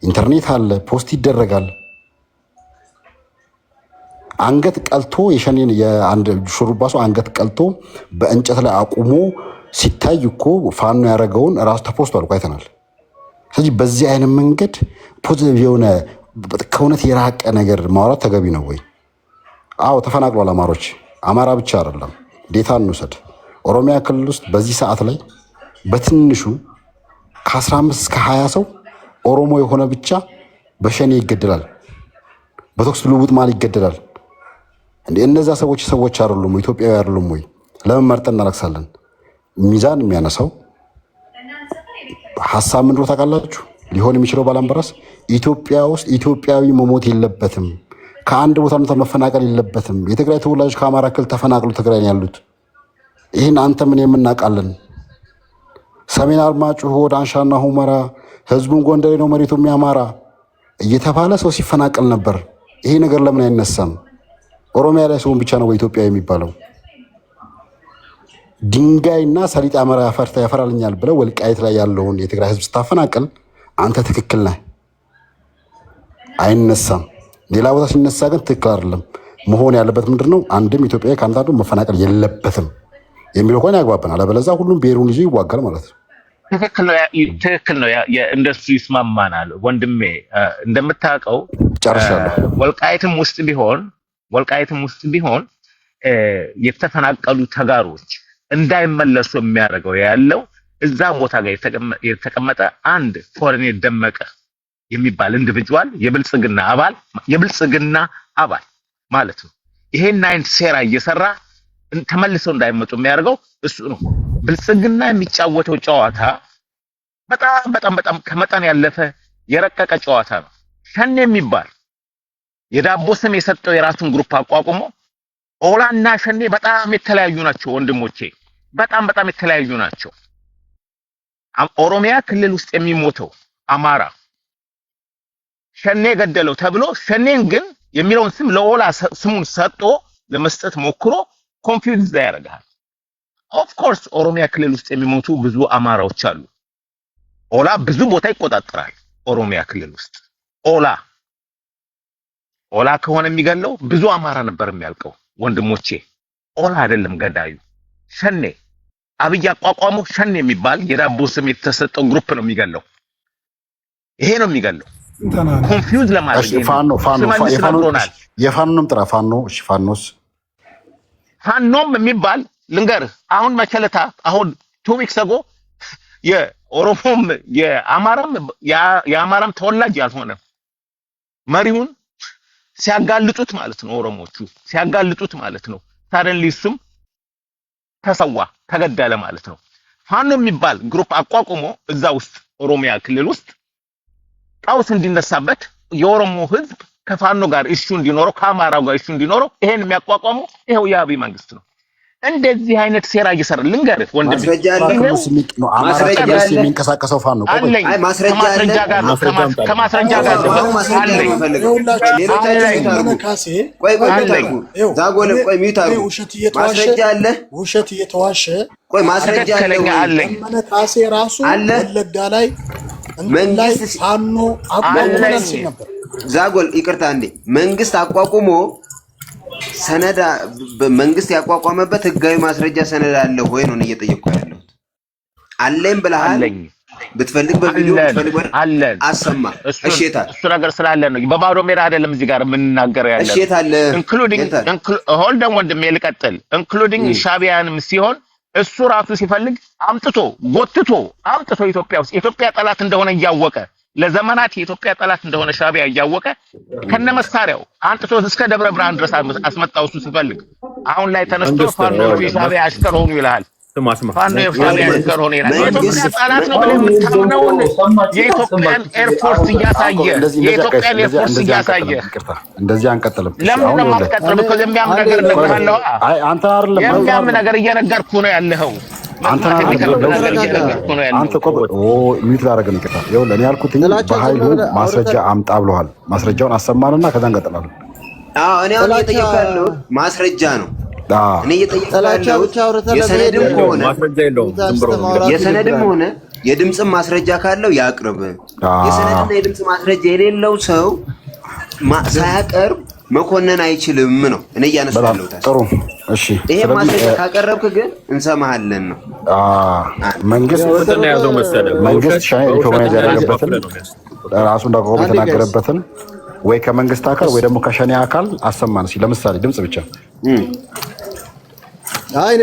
ኢንተርኔት አለ፣ ፖስት ይደረጋል። አንገት ቀልቶ የሸኔን የአንድ ሹሩባ ሰው አንገት ቀልቶ በእንጨት ላይ አቁሞ ሲታይ እኮ ፋኖ ያደረገውን ራሱ ተፖስቷል እኮ አይተናል። ስለዚህ በዚህ አይነት መንገድ ፖዚቲቭ የሆነ ከእውነት የራቀ ነገር ማውራት ተገቢ ነው ወይ? አዎ ተፈናቅሏል አማሮች። አማራ ብቻ አይደለም። ዴታ እንውሰድ። ኦሮሚያ ክልል ውስጥ በዚህ ሰዓት ላይ በትንሹ ከ15 እስከ 20 ሰው ኦሮሞ የሆነ ብቻ በሸኔ ይገደላል። በተኩስ ልውውጥ ማል ይገደላል። እንዴ እነዛ ሰዎች አይደሉም? ኢትዮጵያዊ አይደሉም ወይ? ለምን መርጠን እናለቅሳለን? ሚዛን የሚያነሳው ሐሳብ ምንድነው ታውቃላችሁ? ሊሆን የሚችለው ባላምበራስ ኢትዮጵያ ውስጥ ኢትዮጵያዊ መሞት የለበትም። ከአንድ ቦታ መፈናቀል የለበትም። የትግራይ ተወላጆች ከአማራ ክልል ተፈናቅሉ ትግራይ ያሉት ይህን አንተ ምን የምናውቃለን? ሰሜን አርማጭሆ፣ ዳንሻና ሁመራ ህዝቡን ጎንደሬ ነው መሬቱ የሚያማራ እየተባለ ሰው ሲፈናቀል ነበር። ይሄ ነገር ለምን አይነሳም? ኦሮሚያ ላይ ሰውን ብቻ ነው በኢትዮጵያ የሚባለው? ድንጋይና ሰሊጥ ያፈራልኛል ብለው ወልቃይት ላይ ያለውን የትግራይ ህዝብ ስታፈናቀል አንተ ትክክል ነህ፣ አይነሳም። ሌላ ቦታ ሲነሳ ግን ትክክል አይደለም። መሆን ያለበት ምንድነው? አንድም ኢትዮጵያዊ ከአንዳንዱ መፈናቀል የለበትም የሚለው ከሆነ ያግባባናል። አለበለዚያ ሁሉም ብሔሩን ይዞ ይዋጋል ማለት ነው። ትክክል ነው። እንደሱ ይስማማናል ወንድሜ። እንደምታውቀው ጨርሻለሁ። ወልቃይትም ውስጥ ቢሆን የተፈናቀሉ ተጋሮች እንዳይመለሱ የሚያደርገው ያለው እዛ ቦታ ጋር የተቀመጠ አንድ ኮሎኔል ደመቀ የሚባል ኢንዲቪጁዋል የብልጽግና አባል ማለት ነው። ይሄን አይነት ሴራ እየሰራ ተመልሰው እንዳይመጡ የሚያደርገው እሱ ነው። ብልጽግና የሚጫወተው ጨዋታ በጣም ከመጠን ያለፈ የረቀቀ ጨዋታ ነው። ሸኔ የሚባል የዳቦ ስም የሰጠው የራሱን ግሩፕ አቋቁሞ ኦላና ሸኔ በጣም የተለያዩ ናቸው ወንድሞቼ፣ በጣም የተለያዩ ናቸው። ኦሮሚያ ክልል ውስጥ የሚሞተው አማራ ሸኔ ገደለው ተብሎ ሸኔን ግን የሚለውን ስም ለኦላ ስሙን ሰጥቶ ለመስጠት ሞክሮ ኮንፊውዝ ያደርጋል። ኦፍ ኮርስ ኦሮሚያ ክልል ውስጥ የሚሞቱ ብዙ አማራዎች አሉ። ኦላ ብዙ ቦታ ይቆጣጠራል ኦሮሚያ ክልል ውስጥ። ኦላ ከሆነ የሚገለው ብዙ አማራ ነበር የሚያልቀው ወንድሞቼ። ኦላ አይደለም ገዳዩ፣ ሸኔ አብይ አቋቋመው ሸኔ የሚባል የዳቦ ስም የተሰጠው ግሩፕ ነው የሚገለው። ይሄ ነው የሚገለው። ኮንፊውዝ ለማድረግ የፋኖንም ጥራ ፋኖም የሚባል ልንገርህ። አሁን መቸለታ አሁን 2 weeks ago የኦሮሞም የአማራም ተወላጅ ያልሆነ መሪውን ሲያጋልጡት ማለት ነው፣ ኦሮሞቹ ሲያጋልጡት ማለት ነው። ታዲያ እሱም ተገደለ ማለት ነው። ፋኖ የሚባል ግሩፕ አቋቁሞ እዛ ውስጥ ኦሮሚያ ክልል ውስጥ ቀውስ እንዲነሳበት የኦሮሞ ህዝብ ከፋኖ ጋር እሹ እንዲኖረው ከአማራው ጋር እሹ እንዲኖረው ይሄን የሚያቋቋመው ይሄው የአብይ መንግስት ነው። እንደዚህ አይነት ሴራ እየሰራ ልንገርህ ወንድም፣ ማስረጃ የሚንቀሳቀሰው ፋኖ አለኝ። ከማስረጃ ጋር ውሸት እየተዋሸ ማስረጃ አለኝ። መነካሴ ራሱ ወለጋ ላይ መንግስት ፋኖ አቋቁሞ ነበር። ዛጎል ይቅርታ እንዴ መንግስት አቋቁሞ ሰነዳ መንግስት ያቋቋመበት ህጋዊ ማስረጃ ሰነድ አለ ወይ ነው እየጠየቅኩ ያለሁት። አለኝ ብለሃል። ብትፈልግ በቪዲዮ ብትፈልግ አሰማ። እሺታ እሱ ነገር ስላለ ነው በባዶ ሜዳ አይደለም እዚህ ጋር የምንናገረው ያለው። እሺታ አለ ኢንክሉዲንግ ሆልድ ኦን ወንድሜ ልቀጥል። ኢንክሉዲንግ ሻቢያንም ሲሆን እሱ ራሱ ሲፈልግ ጎትቶ ኢትዮጵያ ውስጥ የኢትዮጵያ ጠላት እንደሆነ እያወቀ ለዘመናት የኢትዮጵያ ጠላት እንደሆነ ሻቢያ እያወቀ ከነመሳሪያው አንጥቶ እስከ ደብረ ብርሃን ድረስ አስመጣው እሱ ሲፈልግ። አሁን ላይ ተነስቶ ፋኖ የሻቢያ አሽከር ሆኑ ይላል። ፋኖ የሻቢያ አሽከር ሆኑ ይላል። የኢትዮጵያ ጠላት ነው ብለህ የምታምነውን የኢትዮጵያን ኤርፎርስ እያሳየ እንደዚህ አንቀጥልም። ለምን ነው የማትቀጥለው? because የሚያም ነገር እነግርሃለሁ። አንተ አይደለም የሚያም ነገር እየነገርኩህ ነው ያለኸው። አንተ ሚት ላደረገ ነው። ይኸውልህ እኔ ያልኩት በኃይሉ ማስረጃ አምጣ ብለዋል። ማስረጃውን አሰማንና ከዛ እንቀጥላለን። እኔ አሁን እየጠየኩህ ያለሁት ማስረጃ ነው። እኔ እየጠየኩህ ያለሁት የሰነድም ሆነ የድምፅም ማስረጃ ካለው ያቅርብ። የሰነድና የድምፅ ማስረጃ የሌለው ሰው ሳያቀርብ መኮነን አይችልም ነው እኔ እያነሳሁ ያለሁት። ጥሩ እሺ። ይሄ ማስረጃ ካቀረብክ ግን እንሰማሃለን ነው። መንግስት ሻይ ሪኮግናይዝ ያደረገበትን ራሱ እንዳቆመ የተናገረበትን ወይ ከመንግስት አካል ወይ ደግሞ ከሸኔ አካል አሰማን። ለምሳሌ ድምፅ ብቻ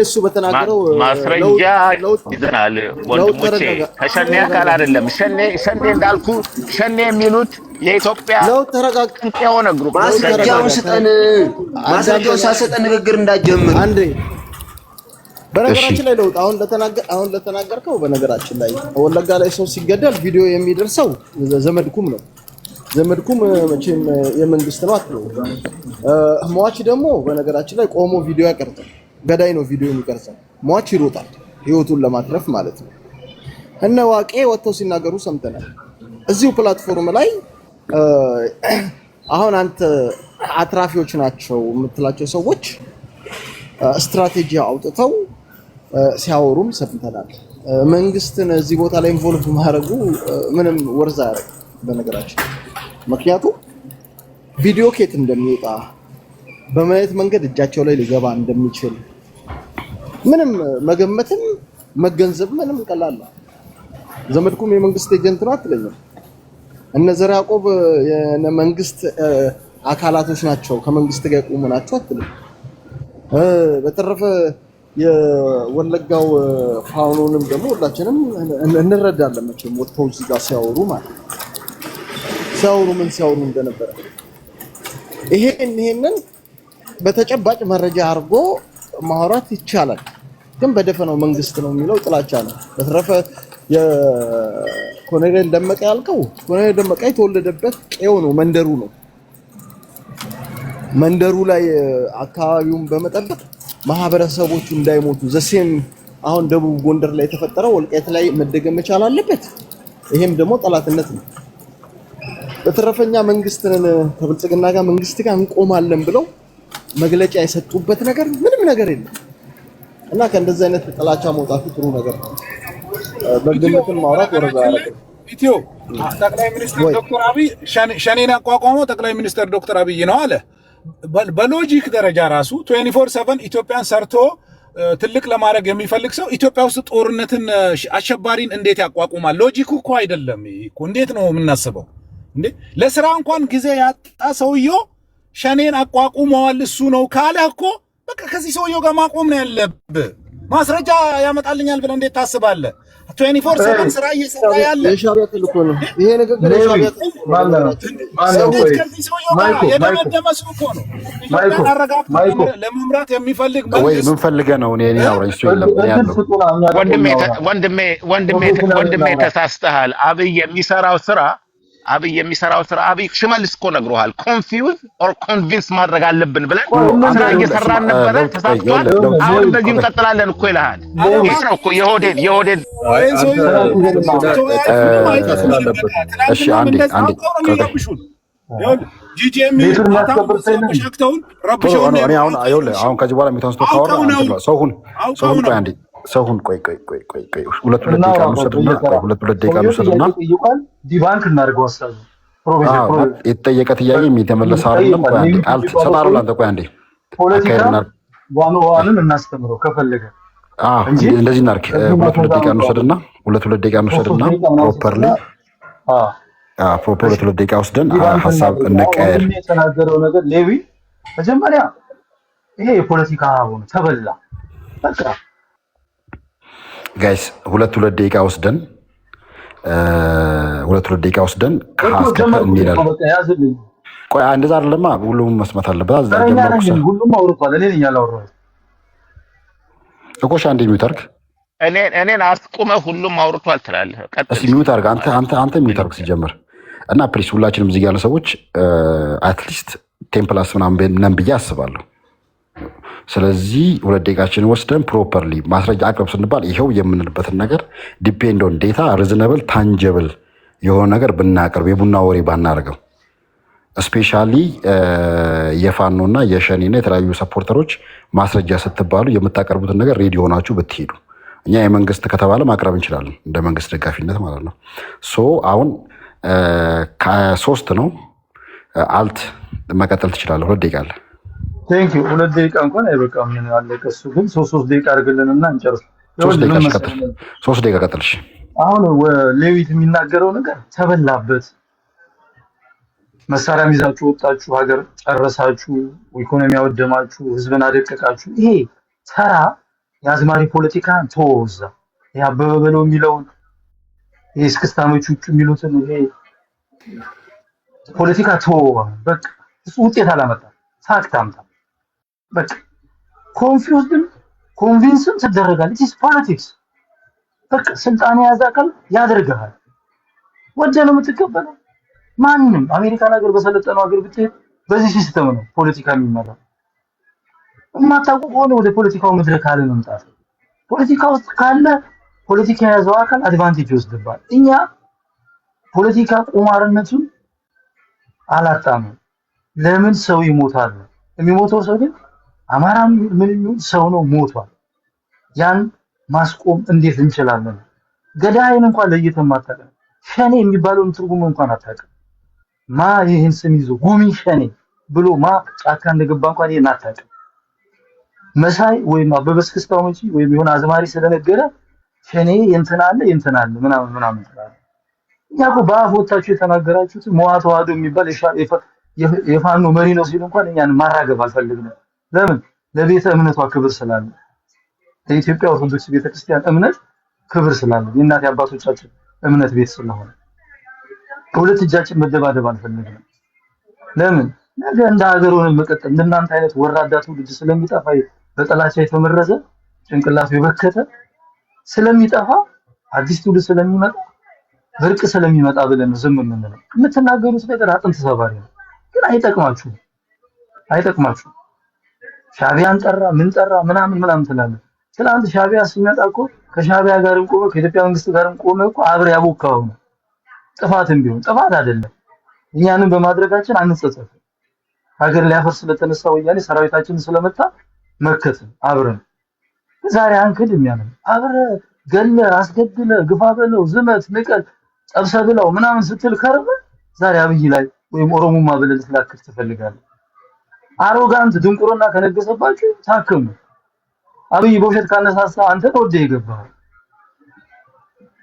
እሱ በተናገረው ማስረጃ ይዘናል ወንድሞቼ። ከሸኔ አካል አይደለም። ሸኔ እንዳልኩ ሸኔ የሚሉት የኢትዮጵያ የሆነ ግሩፕ። ማስረጃውን ስጠን። ማስረጃውን ሳሰጠን ንግግር እንዳትጀምር አንዴ። በነገራችን ላይ ለውጥ አሁን ለተናገርከው በነገራችን ላይ ወለጋ ላይ ሰው ሲገደል ቪዲዮ የሚደርሰው ዘመድኩም ነው። ዘመድኩም መቼም የመንግስት ነው አትለው። ሟች ደግሞ በነገራችን ላይ ቆሞ ቪዲዮ ያቀርጻል። ገዳይ ነው ቪዲዮ የሚቀርጸው። ሟች ይሮጣል ህይወቱን ለማትረፍ ማለት ነው። እነ ዋቄ ወጥተው ሲናገሩ ሰምተናል። እዚሁ ፕላትፎርም ላይ አሁን አንተ አትራፊዎች ናቸው የምትላቸው ሰዎች ስትራቴጂ አውጥተው ሲያወሩም ሰምተናል። መንግስትን እዚህ ቦታ ላይ ኢንቮልቭ ማድረጉ ምንም ወርዝ አያደርግም በነገራችን። ምክንያቱም ቪዲዮ ኬት እንደሚወጣ በማየት መንገድ እጃቸው ላይ ሊገባ እንደሚችል ምንም መገመትም መገንዘብ ምንም ቀላል ነው። ዘመድኩም የመንግስት ኤጀንት ነው አትለኝም። እነ ዘር ያዕቆብ የመንግስት አካላቶች ናቸው ከመንግስት ጋር ቆሙ ናቸው አትልም። በተረፈ የወለጋው ፋኖንም ደግሞ ሁላችንም እንረዳለን መቼም ወጥተው እዚህ ጋር ሲያወሩ ማለት ሲያወሩ እንደነበረ ይሄንን በተጨባጭ መረጃ አድርጎ ማውራት ይቻላል። ግን በደፈናው መንግስት ነው የሚለው ጥላቻ ነው። በተረፈ የኮሎኔል ደመቀ ያልከው ኮሎኔል ደመቀ የተወለደበት ቀዬው ነው፣ መንደሩ ነው። መንደሩ ላይ አካባቢውን በመጠበቅ ማህበረሰቦቹ እንዳይሞቱ ዘሴም አሁን ደቡብ ጎንደር ላይ የተፈጠረው ወልቃይት ላይ መደገም መቻል አለበት። ይሄም ደግሞ ጠላትነት ነው። በተረፈኛ መንግስትን ከብልጽግና ጋር መንግስት ጋር እንቆማለን ብለው መግለጫ የሰጡበት ነገር ምንም ነገር የለም እና ከእንደዚህ አይነት ጥላቻ መውጣቱ ጥሩ ነገር ነው። በግምትን ማውራት ወረዛ ያደረገ ኢትዮ ጠቅላይ ሚኒስትር ዶክተር አብይ ሸኔን ያቋቋመው ጠቅላይ ሚኒስትር ዶክተር አብይ ነው አለ። በሎጂክ ደረጃ ራሱ 24/7 ኢትዮጵያን ሰርቶ ትልቅ ለማድረግ የሚፈልግ ሰው ኢትዮጵያ ውስጥ ጦርነትን አሸባሪን እንዴት ያቋቁማል? ሎጂኩ እኮ አይደለም እኮ። እንዴት ነው የምናስበው እንዴ? ለስራ እንኳን ጊዜ ያጣ ሰውየው ሸኔን አቋቁመዋል እሱ ነው ካለ እኮ በቃ ከዚህ ሰውየው ጋር ማቆም ነው ያለብህ። ማስረጃ ያመጣልኛል ብለህ እንዴት ታስባለህ? 24/7 ስራ እየሰራ ያለ የሻዕቢያ ተልእኮ ነው ይሄ ንግግር። የሻዕቢያ ተልእኮ ለመምራት የሚፈልግ ወይ ምን ፈልገህ ነው? እኔ አውራኝ እሱ የለም ያለው ወንድሜ ተሳስተሃል። አብይ የሚሰራው ስራ አብይ ሽመልስ እኮ ነግሮሃል። ኮንፊውዝ ኦር ኮንቪንስ ማድረግ አለብን ብለን ስራ እየሰራን ነበረ፣ ተሳክቷል። አሁን በዚህ እንቀጥላለን እኮ ይልሃል። ይሄ ነው እኮ የሆዴድ እሺ አንዴ አሁን ከዚህ በኋላ የሚተንስቶ ካወራ ሰውን ቆይ ሁለት ደቂቃ እንውሰድና ዲባንክ እናድርገው። ሀሳቡ የተጠየቀ ጥያቄ የሚተመለስ አይደለም። ቆይ አንዴ አልት ሰጣሩ ላንተ ቆይ አንዴ ፖለቲካ ዋናውን እናስተምረው ከፈለገ እንደዚህ እናድርግ። ሁለት ደቂቃ እንውሰድና ፕሮፐርሊ ሁለት ደቂቃ ወስደን ሀሳብ እንቀያየር። የተናገረው ነገር ሌዊ መጀመሪያ ይሄ የፖለቲካ ሆነ ተበላ በቃ ጋይስ ሁለት ደቂቃ ወስደን ከሀስከፈ እንሄዳለን። ቆይ እንደዛ አይደለማ፣ ሁሉም መስማት አለበት። አዛ ጀመርኩ ሁሉም አውርቷል። እኔ ነኝ ያላወራሁት እኮ። አንዴ ሚውት አድርግ። እኔን አስቁመህ ሁሉም አውርቷል ትላለህ። እስኪ ሚውት አድርግ አንተ ሚውት አድርግ ሲጀምር እና ፕሊስ ሁላችንም እዚህ ያለ ሰዎች አትሊስት 10+ ምናምን ነን ብዬ አስባለሁ። ስለዚህ ሁለት ደቂቃችንን ወስደን ፕሮፐርሊ ማስረጃ አቅርብ ስንባል ይሄው የምንልበትን ነገር ዲፔንድ ኦን ዴታ ሪዝነብል ታንጀብል የሆነ ነገር ብናቀርብ የቡና ወሬ ባናደርገው። ስፔሻሊ የፋኖና የሸኔና የተለያዩ ሰፖርተሮች ማስረጃ ስትባሉ የምታቀርቡትን ነገር ሬዲ ሆናችሁ ብትሄዱ፣ እኛ የመንግስት ከተባለ ማቅረብ እንችላለን እንደ መንግስት ደጋፊነት ማለት ነው። ሶ አሁን ከ3 ነው አልት መቀጠል ትችላለህ። 2 ደቂቃ አለ። ቴንክ ዩ። 2 ደቂቃ እንኳን አይበቃም። ምን አለቀ እሱ ግን 3 ደቂቃ አድርግልንና እንጨርስ። 3 ደቂቃ ቀጥልሽ። አሁን ሌዊት የሚናገረው ነገር ተበላበት። መሳሪያ ይዛችሁ ወጣችሁ፣ ሀገር ጨረሳችሁ፣ ኢኮኖሚ አወደማችሁ፣ ህዝብን አደቀቃችሁ። ይሄ ተራ የአዝማሪ ፖለቲካ ተወዛ። ይሄ አበበ በለው የሚለውን ይሄ እስክስታሞቹ የሚሉትን ይሄ ፖለቲካ ተወ። በቃ እሱ ውጤት አላመጣም። ፋክት አምጣ። በቃ ኮንፊውዝድም ኮንቪንስም ትደረጋለህ። ኢትስ ፖለቲክስ። በቃ ስልጣን የያዘ አካል ያደርጋል። ወደ ነው የምትቀበለው። ማንንም አሜሪካን ሀገር በሰለጠነው ሀገር ብትሄድ በዚህ ሲስተም ነው ፖለቲካ የሚመራው። የማታውቁ ከሆነ ወደ ፖለቲካው መድረክ አለ መምጣት። ፖለቲካ ውስጥ ካለ ፖለቲካ የያዘው አካል አድቫንቴጅ ይወስድባል። እኛ ፖለቲካ ቁማርነቱን አላጣንም። ለምን ሰው ይሞታል? የሚሞተው ሰው ግን አማራ ምን ሰው ነው ሞቷል። ያን ማስቆም እንዴት እንችላለን? ገዳይን እንኳን ለይተን ማታውቅም። ሸኔ የሚባለውን ትርጉም እንኳን አታውቅም። ማ ይሄን ስም ይዞ ጉሚ ሸኔ ብሎ ማ ጫካ እንደገባ እንኳን ይሄን አታውቅም። መሳይ ወይም አበበ እስክስታው እንጂ ወይም የሆነ አዝማሪ ስለነገረ ሸኔ እንትና አለ ምናምን ትላለህ። እኛ እኮ በአፍ ወጣችሁ የተናገራችሁት መዋ ተዋህዶ የሚባል የፋኖ መሪ ነው ሲሉ እንኳን እኛን ማራገብ አልፈልግንም። ለምን? ለቤተ እምነቷ ክብር ስላለ። ለኢትዮጵያ ኦርቶዶክስ ቤተክርስቲያን እምነት ክብር ስላለ የእናት አባቶቻችን እምነት ቤት ስለሆነ በሁለት እጃችን መደባደብ አልፈለግንም። ለምን ነገ እንደ ሀገር ሆነን መቀጠል እንደናንተ አይነት ወራዳ ትውልድ ስለሚጠፋ በጠላቻ የተመረዘ ጭንቅላቱ የበከተ ስለሚጠፋ አዲስ ትውልድ ስለሚመጣ በርቅ ስለሚመጣ ብለን ዝም የምንለው። የምትናገሩት ነገር አጥንት ሰባሪ ነው፣ ግን አይጠቅማችሁም። ሻቢያን ጠራ ምን ጠራ ምናምን ትላለህ። ትላንት ሻቢያ ሲመጣ እኮ ከሻቢያ ጋርም ቆመ ከኢትዮጵያ መንግስት ጋርም ቆመ እኮ አብረ ያቦካው ነው። ጥፋትም ቢሆን ጥፋት አይደለም። እኛንም በማድረጋችን አንጸጸትም። ሀገር ሊያፈርስ ስለተነሳ ወያኔ ሰራዊታችንን ስለመታ መከትን አብረን ዛሬ አንክድም ያለን አብረ ገለ አስገድለ ግፋ በለው ዝመት ንቀል ጠብሰ ብለው ምናምን ስትል ከርበ ዛሬ አብይ ላይ ወይም ኦሮሞማ ብለህ ልትላክፍ ትፈልጋለህ። አሮጋንት ድንቁርና ከነገሰባችሁ ታከሙ። አብይ በውሸት ካነሳሳ አንተ ወደ ይገባው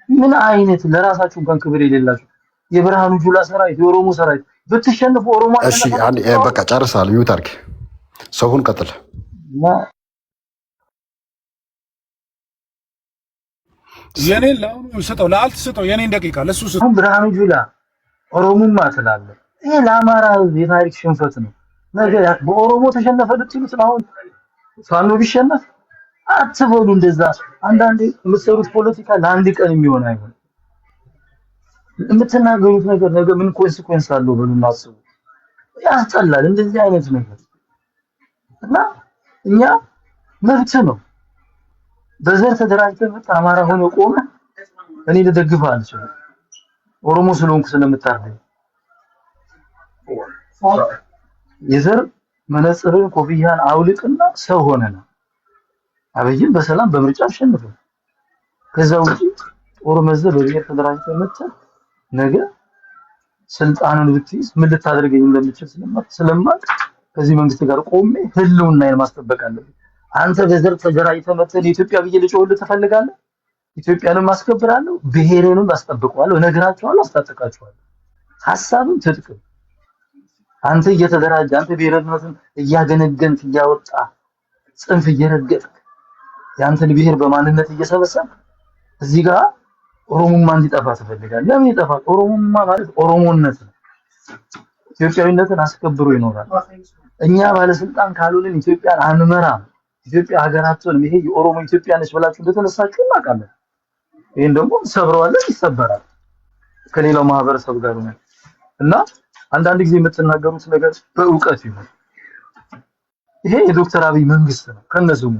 ምን አይነት ለራሳችሁ እንኳን ክብር የሌላችሁ የብርሃኑ ጁላ ሰራዊት የኦሮሞ ሰራዊት ብትሸንፉ ኦሮሞ እሺ በቃ ጨርሳል። ሚውት አድርግ። ሰውን ቀጥል። የኔን ለአሁኑ ስጠው፣ ለአልት ስጠው፣ የኔን ደቂቃ ለሱ ስጠው። ብርሃኑ ጁላ ኦሮሞማ ትላለህ። ይሄ ለአማራ ህዝብ የታሪክ ሽንፈት ነው። ነገር በኦሮሞ ተሸነፈ ልትሉት አሁን ፋኖ ቢሸነፍ አትበሉ። እንደዛ አንዳንዴ የምትሰሩት ፖለቲካ ለአንድ ቀን የሚሆን አይሆን። የምትናገሩት ነገር ነገ ምን ኮንሲኩዌንስ አለው ብሉና አስቡ። ያስጠላል እንደዚህ አይነት ነገር እና እኛ መብት ነው በዘር ተደራጅተን አማራ ሆኖ ቆመ እኔ ልደግፍ አልችልም። ኦሮሞ ስለሆንኩ ስለምታርደኝ የዘር መነጽርን ኮፍያን አውልቅና ሰው ሆነና አብይን በሰላም በምርጫ አሸንፈ ከዛ ውጪ ጦር መዘህ በብሔር ተደራጅተህ መጥተህ ነገ ስልጣንን ብትይዝ ምን ልታደርገኝ እንደምትችል ስለማቅ ከዚህ መንግስት ጋር ቆሜ ህልውናዬን ማስጠበቅ አለብኝ። አንተ በዘር ተደራጅተህ መጥተህ የኢትዮጵያ ብዬ ልጮህልህ ትፈልጋለህ? ኢትዮጵያንም አስከብራለሁ፣ ብሔሬንም አስጠብቀዋለሁ፣ እነግራቸዋለሁ፣ አስታጥቃቸዋለሁ። ሐሳብም ትጥቅም አንተ እየተደራጀ አንተ ብሔርነትን እያገነገንክ እያወጣ ጽንፍ እየረገጥክ ያንተን ብሔር በማንነት እየሰበሰብክ እዚህ ጋር ኦሮሞማ እንዲጠፋ ትፈልጋለህ። ለምን ይጠፋል? ኦሮሞማ ማለት ኦሮሞነት ነው። ኢትዮጵያዊነትን አስከብሮ ይኖራል። እኛ ባለስልጣን ካልሆንን ኢትዮጵያን አንመራም። ኢትዮጵያ ሀገራችን ይሄ የኦሮሞ ኢትዮጵያ ነች ብላችሁ እንደተነሳችሁ እናውቃለን። ይሄን ደግሞ ሰብረዋለን፣ ይሰበራል ከሌላው ማህበረሰብ ጋር ነው እና አንዳንድ ጊዜ የምትናገሩት ነገር በእውቀት ይሁን። ይሄ የዶክተር አብይ መንግስት ነው። ከነሱም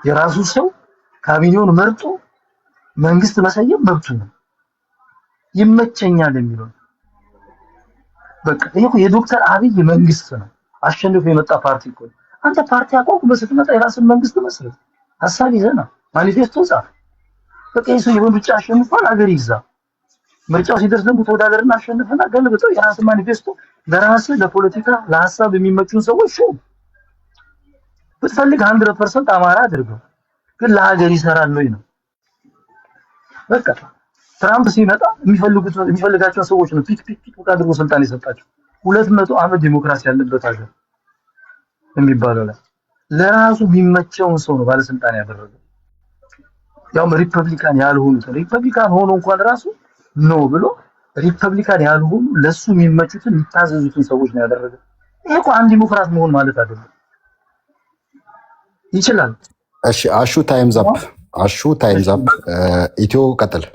የራሱ ሰው ካቢኔውን መርጦ መንግስት መሰየም መብቱ ነው። ይመቸኛል የሚለው በቃ ይሄ የዶክተር አብይ መንግስት ነው። አሸንፎ የመጣ ፓርቲ እኮ አንተ ፓርቲ አቋቁመህ ስትመጣ የራስን መንግስት መስረት ሐሳብ ይዘና ማኒፌስቶ ጻፍ። በቃ ይሄ ሰው ብቻ አሸንፏል፣ አገር ይግዛ። ምርጫው ሲደርስ ደግሞ ተወዳደርና አሸንፈና ገልብጠው የራስን ማኒፌስቶ ለራስህ ለፖለቲካ ለሐሳብ የሚመቹን ሰዎች ሹም። ብትፈልግ 100% አማራ አድርገው፣ ግን ለሀገር ይሰራል ወይ ነው በቃ። ትራምፕ ሲመጣ የሚፈልጋቸው ሰዎች ነው ፒክ አድርጎ ስልጣን የሰጣቸው። 200 ዓመት ዲሞክራሲ ያለበት ሀገር የሚባለው ላይ ለራሱ የሚመቸውን ሰው ነው ባለስልጣን ያደረገው። ያው ሪፐብሊካን ያልሆኑት ሪፐብሊካን ሆኖ እንኳን ራሱ ነው ብሎ ሪፐብሊካን ያልሆኑ ለሱ የሚመቹትን የሚታዘዙትን ሰዎች ነው ያደረገው። ይሄ እኮ አንድ ዲሞክራት መሆን ማለት አይደለም። ይችላል። እሺ አሹ ታይምስ አፕ ኢትዮ ቀጥል።